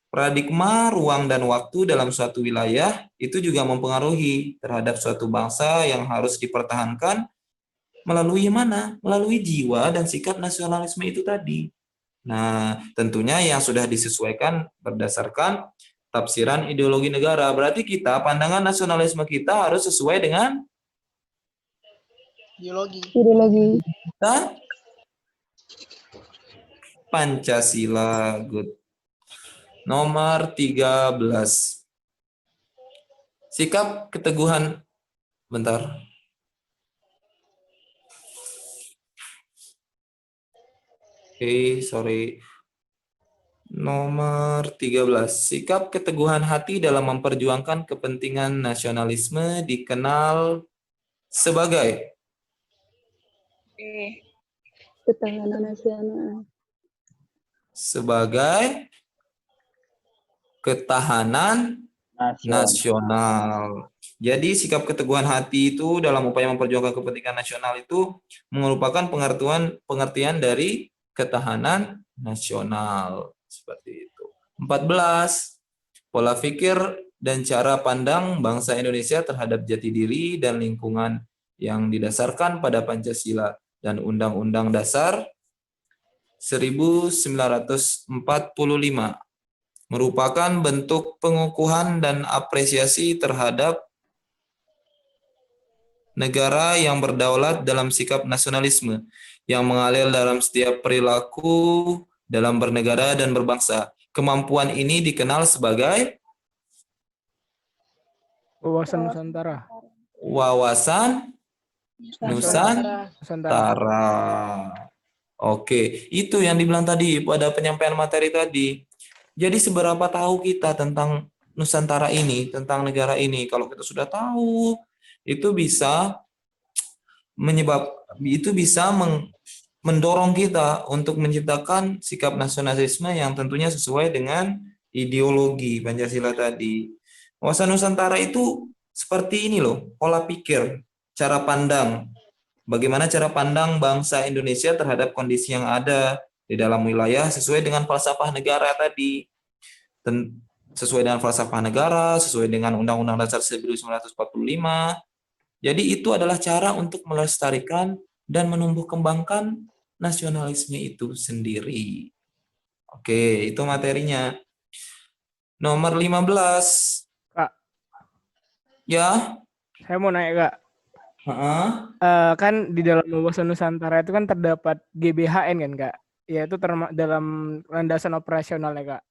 Paradigma ruang dan waktu dalam suatu wilayah itu juga mempengaruhi terhadap suatu bangsa yang harus dipertahankan melalui mana? Melalui jiwa dan sikap nasionalisme itu tadi. Nah, tentunya yang sudah disesuaikan berdasarkan tafsiran ideologi negara. Berarti kita, pandangan nasionalisme kita harus sesuai dengan Ideologi. dan Pancasila. Good. Nomor 13. Sikap keteguhan. Bentar. Oke, sorry. Nomor 13. Sikap keteguhan hati dalam memperjuangkan kepentingan nasionalisme dikenal sebagai Ketahanan nasional. sebagai ketahanan nasional. Jadi sikap keteguhan hati itu dalam upaya memperjuangkan kepentingan nasional itu merupakan pengertian dari ketahanan nasional. Seperti itu. 14. Pola pikir dan cara pandang bangsa Indonesia terhadap jati diri dan lingkungan yang didasarkan pada Pancasila dan Undang-Undang Dasar 1945 merupakan bentuk pengukuhan dan apresiasi terhadap negara yang berdaulat dalam sikap nasionalisme yang mengalir dalam setiap perilaku dalam bernegara dan berbangsa. Kemampuan ini dikenal sebagai Wawasan Nusantara. wawasan Nusantara. Oke, itu yang dibilang tadi pada penyampaian materi tadi. Jadi seberapa tahu kita tentang Nusantara ini, tentang negara ini. Kalau kita sudah tahu, itu bisa mendorong kita untuk menciptakan sikap nasionalisme yang tentunya sesuai dengan ideologi Pancasila tadi. Wawasan Nusantara itu seperti ini loh, pola pikir, cara pandang. Bagaimana cara pandang bangsa Indonesia terhadap kondisi yang ada di dalam wilayah sesuai dengan falsafah negara tadi. Sesuai dengan falsafah negara, sesuai dengan Undang-Undang Dasar 1945. Jadi itu adalah cara untuk melestarikan dan menumbuh kembangkan nasionalisme itu sendiri. Oke, itu materinya. Nomor 15. Kak. Ya? Saya mau nanya, Kak. Kan di dalam wawasan Nusantara itu kan terdapat GBHN kan, Kak? Yaitu dalam landasan operasionalnya, Kak.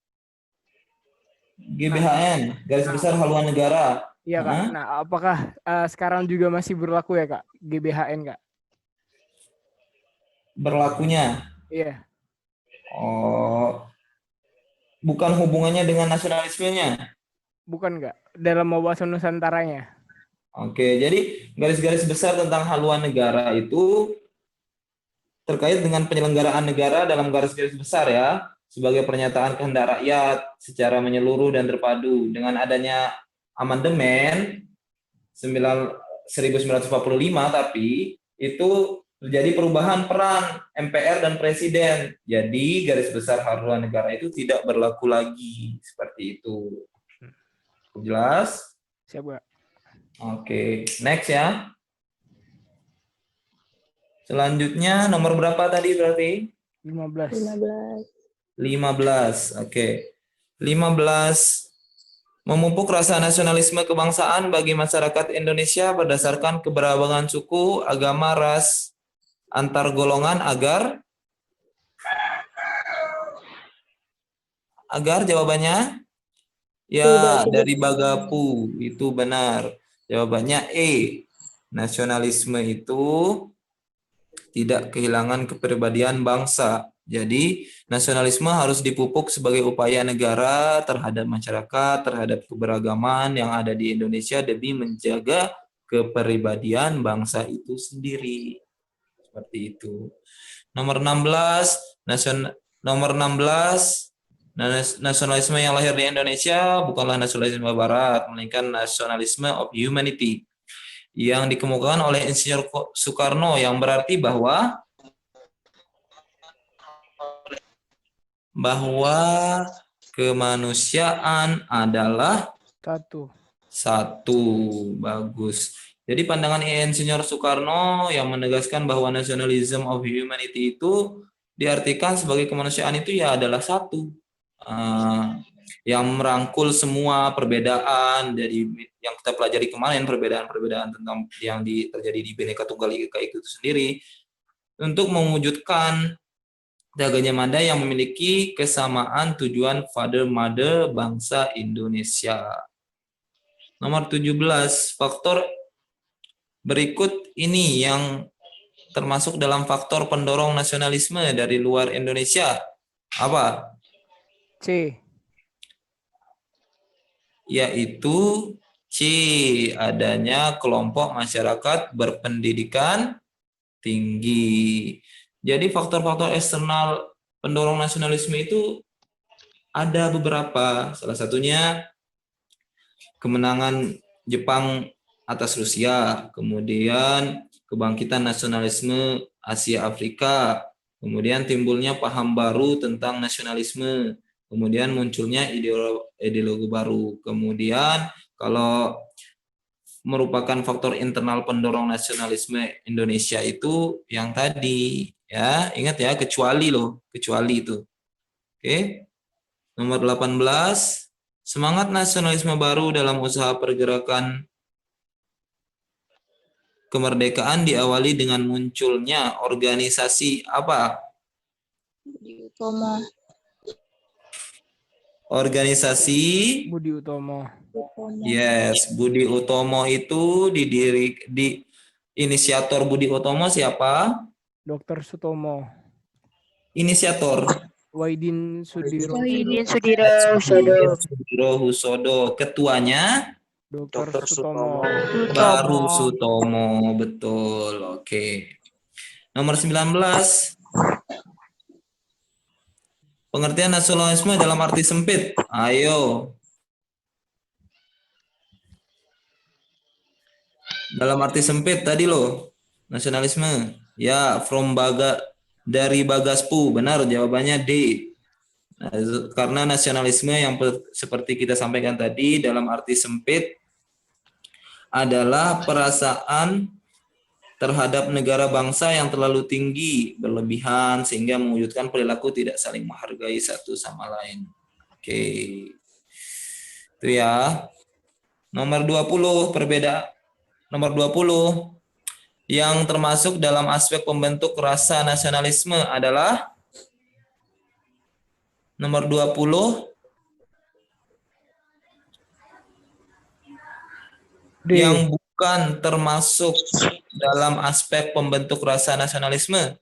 GBHN, garis besar haluan negara. Iya, Kak. Nah, apakah sekarang juga masih berlaku ya, Kak? GBHN, Kak? Berlakunya? Iya. Oh, bukan hubungannya dengan nasionalismenya? Bukan, Kak. Dalam wawasan Nusantaranya. Oke, jadi garis-garis besar tentang haluan negara itu terkait dengan penyelenggaraan negara dalam garis-garis besar ya, sebagai pernyataan kehendak rakyat secara menyeluruh dan terpadu. Dengan adanya amandemen 1945 tapi itu terjadi perubahan peran MPR dan Presiden. Jadi garis besar haluan negara itu tidak berlaku lagi. Seperti itu. Jelas? Siap, Kak. Oke, next ya. Selanjutnya nomor berapa tadi berarti? 15. 15, oke. 15 Memupuk rasa nasionalisme kebangsaan bagi masyarakat Indonesia berdasarkan keberagaman suku, agama, ras, antar golongan agar jawabannya ya dari Bagapu itu benar. Jawabannya E. Nasionalisme itu tidak kehilangan kepribadian bangsa. Jadi, nasionalisme harus dipupuk sebagai upaya negara terhadap masyarakat, terhadap keberagaman yang ada di Indonesia demi menjaga kepribadian bangsa itu sendiri. Seperti itu. Nomor 16, nasionalisme yang lahir di Indonesia bukanlah nasionalisme Barat, melainkan nasionalisme of humanity yang dikemukakan oleh Insinyur Soekarno, yang berarti bahwa kemanusiaan adalah satu. Bagus. Jadi pandangan Insinyur Soekarno yang menegaskan bahwa nationalism of humanity itu diartikan sebagai kemanusiaan itu ya adalah satu. Yang merangkul semua perbedaan dari yang kita pelajari kemarin, perbedaan-perbedaan tentang yang terjadi di Bhinneka Tunggal Ika itu sendiri, untuk mewujudkan Gajah Mada yang memiliki kesamaan tujuan father mother bangsa Indonesia. Nomor 17, faktor berikut ini yang termasuk dalam faktor pendorong nasionalisme dari luar Indonesia. Apa? C. Yaitu C, adanya kelompok masyarakat berpendidikan tinggi. Jadi faktor-faktor eksternal pendorong nasionalisme itu ada beberapa. Salah satunya kemenangan Jepang atas Rusia, kemudian kebangkitan nasionalisme Asia Afrika, kemudian timbulnya paham baru tentang nasionalisme, kemudian munculnya ideologi baru. Kemudian kalau merupakan faktor internal pendorong nasionalisme Indonesia itu yang tadi, ya, ingat ya, kecuali itu. Oke. Nomor 18, semangat nasionalisme baru dalam usaha pergerakan kemerdekaan diawali dengan munculnya organisasi apa? Budi Utomo. Organisasi Budi Utomo. Yes, Budi Utomo itu inisiator Budi Utomo siapa? Dr. Sutomo. Inisiator Wahidin Sudiro. Husodo. Ketuanya Dr. Sutomo. Baru Sutomo, betul. Oke. Nomor 19. Pengertian nasionalisme dalam arti sempit. Ayo. Dalam arti sempit tadi loh. Nasionalisme. Ya, dari Bagaspu. Benar, jawabannya D. Nah, karena nasionalisme yang seperti kita sampaikan tadi dalam arti sempit adalah perasaan terhadap negara bangsa yang terlalu tinggi, berlebihan, sehingga mewujudkan perilaku tidak saling menghargai satu sama lain. Oke. Itu ya. Nomor 20, Nomor 20, yang termasuk dalam aspek pembentuk rasa nasionalisme adalah nomor 20, D. Yang bukan termasuk dalam aspek pembentuk rasa nasionalisme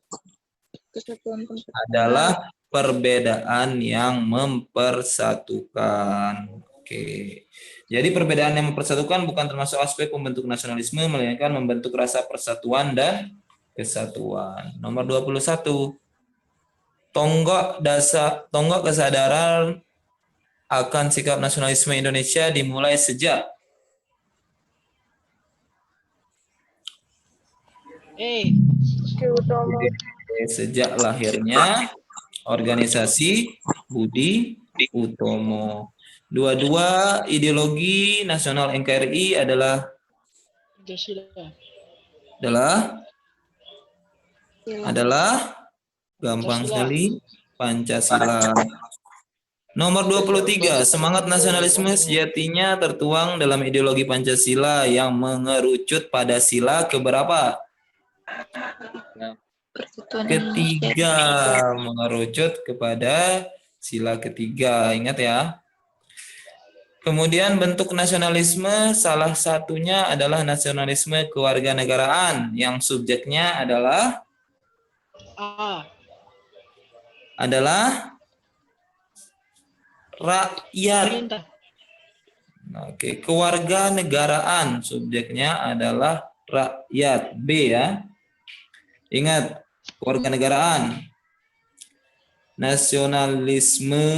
adalah perbedaan yang mempersatukan. Oke. Jadi perbedaan yang mempersatukan bukan termasuk aspek pembentuk nasionalisme, melainkan membentuk rasa persatuan dan kesatuan. Nomor 21. Tonggak kesadaran akan sikap nasionalisme Indonesia dimulai sejak lahirnya organisasi Budi Utomo. Dua-dua ideologi nasional NKRI adalah gampang sekali Pancasila. Nomor 23, semangat nasionalisme sejatinya tertuang dalam ideologi Pancasila yang mengerucut pada sila keberapa? Ketiga, mengerucut kepada sila ketiga. Ingat ya. Kemudian bentuk nasionalisme salah satunya adalah nasionalisme kewarganegaraan yang subjeknya adalah rakyat. Oke, kewarganegaraan subjeknya adalah rakyat. B ya. Ingat, kewarganegaraan. Nasionalisme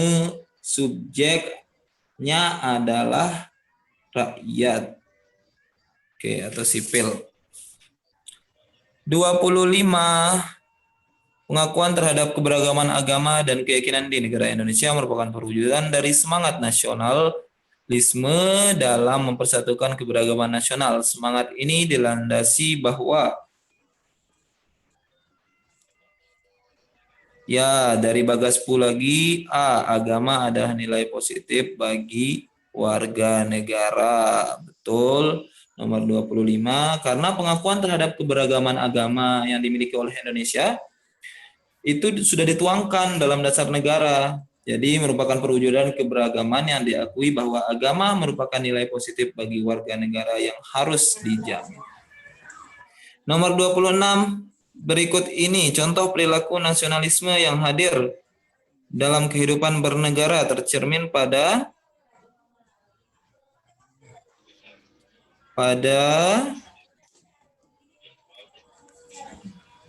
subjeknya adalah rakyat. Oke, atau sipil. 25. Pengakuan terhadap keberagaman agama dan keyakinan di negara Indonesia merupakan perwujudan dari semangat nasionalisme dalam mempersatukan keberagaman nasional. Semangat ini dilandasi bahwa ya, dari Bagaspu lagi, A, agama ada nilai positif bagi warga negara. Betul. Nomor 25, karena pengakuan terhadap keberagaman agama yang dimiliki oleh Indonesia itu sudah dituangkan dalam dasar negara. Jadi merupakan perwujudan keberagaman yang diakui bahwa agama merupakan nilai positif bagi warga negara yang harus dijamin. Nomor 26, berikut ini contoh perilaku nasionalisme yang hadir dalam kehidupan bernegara tercermin pada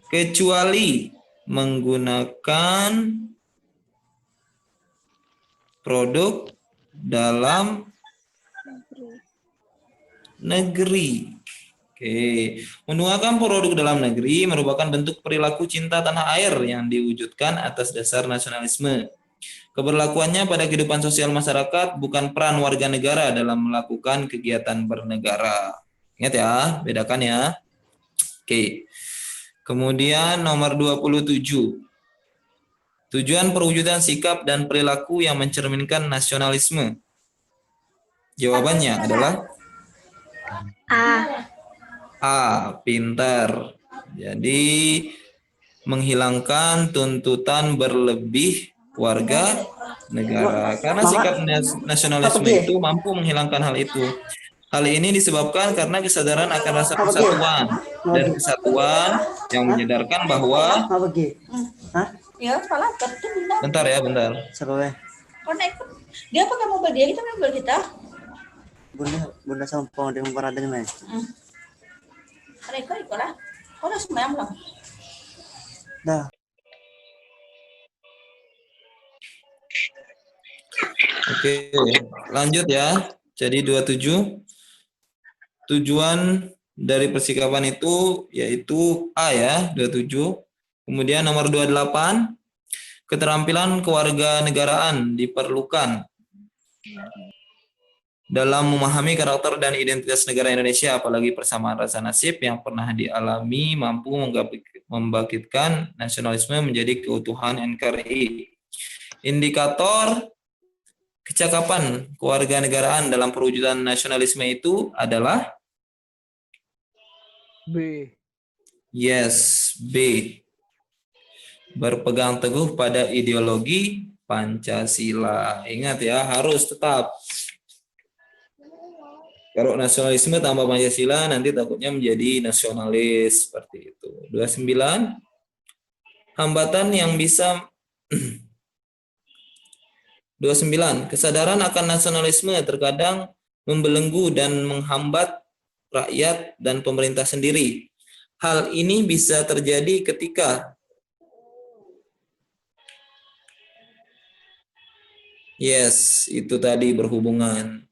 kecuali menggunakan produk dalam negeri. Oke, menggunakan produk dalam negeri merupakan bentuk perilaku cinta tanah air yang diwujudkan atas dasar nasionalisme. Keberlakuannya pada kehidupan sosial masyarakat bukan peran warga negara dalam melakukan kegiatan bernegara. Ingat ya, bedakan ya. Oke. Kemudian nomor 27. Tujuan perwujudan sikap dan perilaku yang mencerminkan nasionalisme. Jawabannya adalah A, pintar. Jadi menghilangkan tuntutan berlebih warga negara. Karena sikap nasionalisme itu mampu menghilangkan hal itu. Hal ini disebabkan karena kesadaran akan rasa persatuan dan kesatuan yang menyadarkan bahwa bentar ya, bentar. Dia pakai mobil dia, kita pakai mobil kita. Bunda sama pengadil memperadanya, Mas. Mereka lah. Kau udah sembahyang belum? Dah. Oke, lanjut ya. Jadi 27. Tujuan dari persikapan itu yaitu A ya, 27. Kemudian nomor 28, keterampilan kewarganegaraan diperlukan dalam memahami karakter dan identitas negara Indonesia, apalagi persamaan rasa nasib yang pernah dialami mampu membangkitkan nasionalisme menjadi keutuhan NKRI. Indikator kecakapan kewarganegaraan dalam perwujudan nasionalisme itu adalah B. Yes, B. Berpegang teguh pada ideologi Pancasila. Ingat ya, harus tetap. Kalau nasionalisme tanpa Pancasila nanti takutnya menjadi nasionalis seperti itu. 29. Hambatan yang bisa 29. Kesadaran akan nasionalisme terkadang membelenggu dan menghambat rakyat dan pemerintah sendiri. Hal ini bisa terjadi ketika itu tadi berhubungan.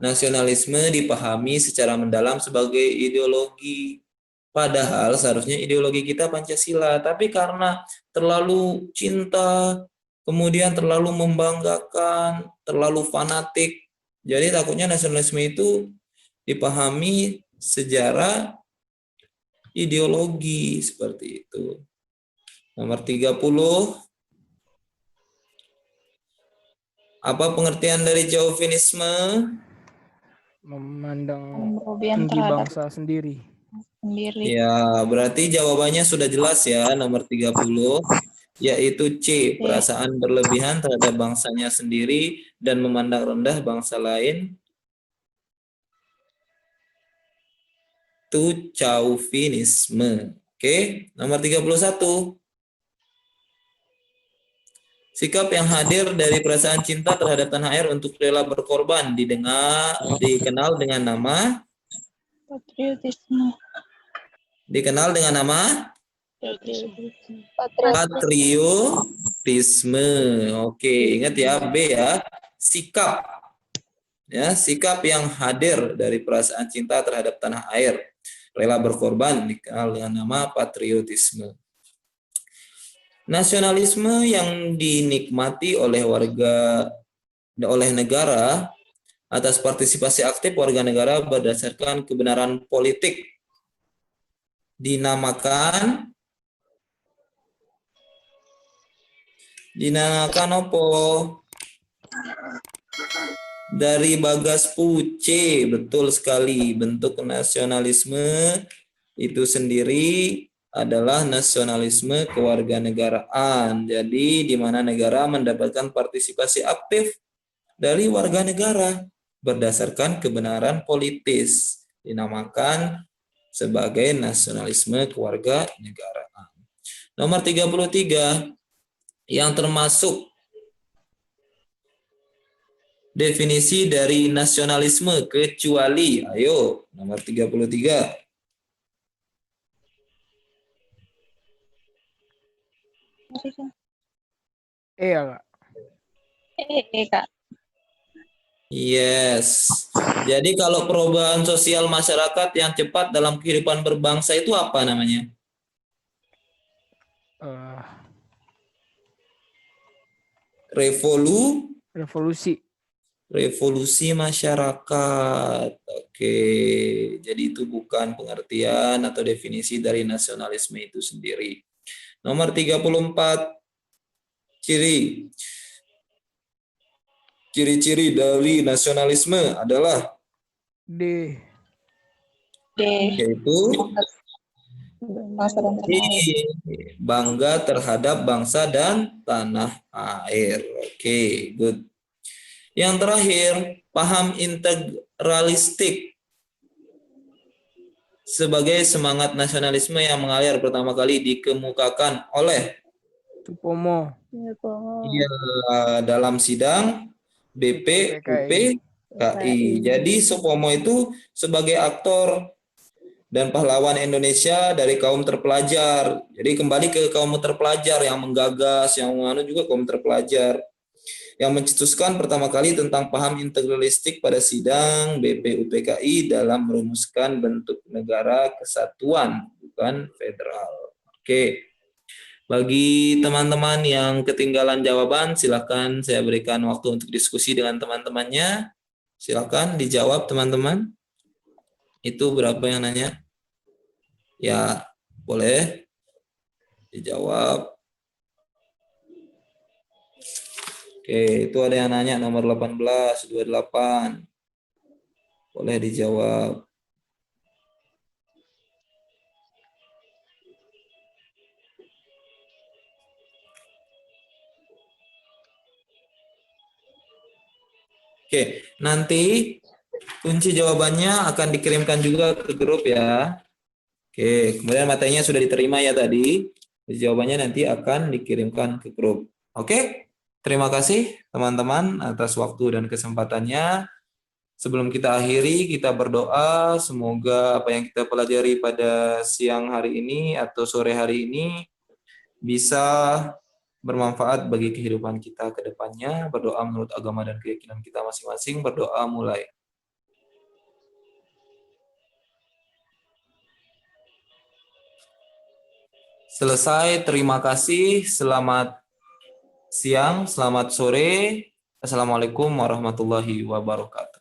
Nasionalisme dipahami secara mendalam sebagai ideologi. Padahal seharusnya ideologi kita Pancasila, tapi karena terlalu cinta, kemudian terlalu membanggakan, terlalu fanatik, jadi takutnya nasionalisme itu dipahami sejarah ideologi seperti itu. Nomor 30, Apa pengertian dari chauvinisme? Memandang Pemrobian tinggi terhadap bangsa sendiri. sendiri. Ya, berarti jawabannya sudah jelas ya, nomor 30, yaitu C, perasaan berlebihan terhadap bangsanya sendiri dan memandang rendah bangsa lain. Itu chauvinisme. Oke, nomor 31. Sikap yang hadir dari perasaan cinta terhadap tanah air untuk rela berkorban dikenal dengan nama Patriotisme. Patriotisme. Oke, ingat ya, B ya. Sikap. Ya, sikap yang hadir dari perasaan cinta terhadap tanah air, rela berkorban dikenal dengan nama patriotisme. Nasionalisme yang dinikmati oleh negara atas partisipasi aktif warga negara berdasarkan kebenaran politik dinamakan apa? Dari Bagas Puce, betul sekali. Bentuk nasionalisme itu sendiri adalah nasionalisme kewarganegaraan. Jadi di mana negara mendapatkan partisipasi aktif dari warga negara berdasarkan kebenaran politis, dinamakan sebagai nasionalisme kewarganegaraan. Nomor 33 yang termasuk definisi dari nasionalisme kecuali, ayo nomor 33. Ya, Kak. Kak. Yes. Jadi kalau perubahan sosial masyarakat yang cepat dalam kehidupan berbangsa itu apa namanya? Revolusi masyarakat. Oke. Jadi itu bukan pengertian atau definisi dari nasionalisme itu sendiri. Nomor 34. Ciri-ciri dari nasionalisme adalah yaitu bangga terhadap bangsa dan tanah air. Oke, good. Yang terakhir, paham integralistik sebagai semangat nasionalisme yang mengalir pertama kali dikemukakan oleh Supomo. Iya, dalam sidang BPUPKI. Jadi Supomo itu sebagai aktor dan pahlawan Indonesia dari kaum terpelajar. Jadi kembali ke kaum terpelajar yang menggagas, yang juga kaum terpelajar. Yang mencetuskan pertama kali tentang paham integralistik pada sidang BPUPKI dalam merumuskan bentuk negara kesatuan, bukan federal. Oke. Bagi teman-teman yang ketinggalan jawaban, silakan saya berikan waktu untuk diskusi dengan teman-temannya. Silakan dijawab teman-teman. Itu berapa yang nanya? Ya, boleh dijawab. Oke, itu ada yang nanya nomor 18, 28. Boleh dijawab. Oke, nanti kunci jawabannya akan dikirimkan juga ke grup ya. Oke, kemudian materinya sudah diterima ya tadi. Jawabannya nanti akan dikirimkan ke grup. Oke, terima kasih teman-teman atas waktu dan kesempatannya. Sebelum kita akhiri, kita berdoa semoga apa yang kita pelajari pada siang hari ini atau sore hari ini bisa bermanfaat bagi kehidupan kita ke depannya. Berdoa menurut agama dan keyakinan kita masing-masing. Berdoa mulai. Selesai, terima kasih. Selamat siang, selamat sore. Assalamualaikum warahmatullahi wabarakatuh.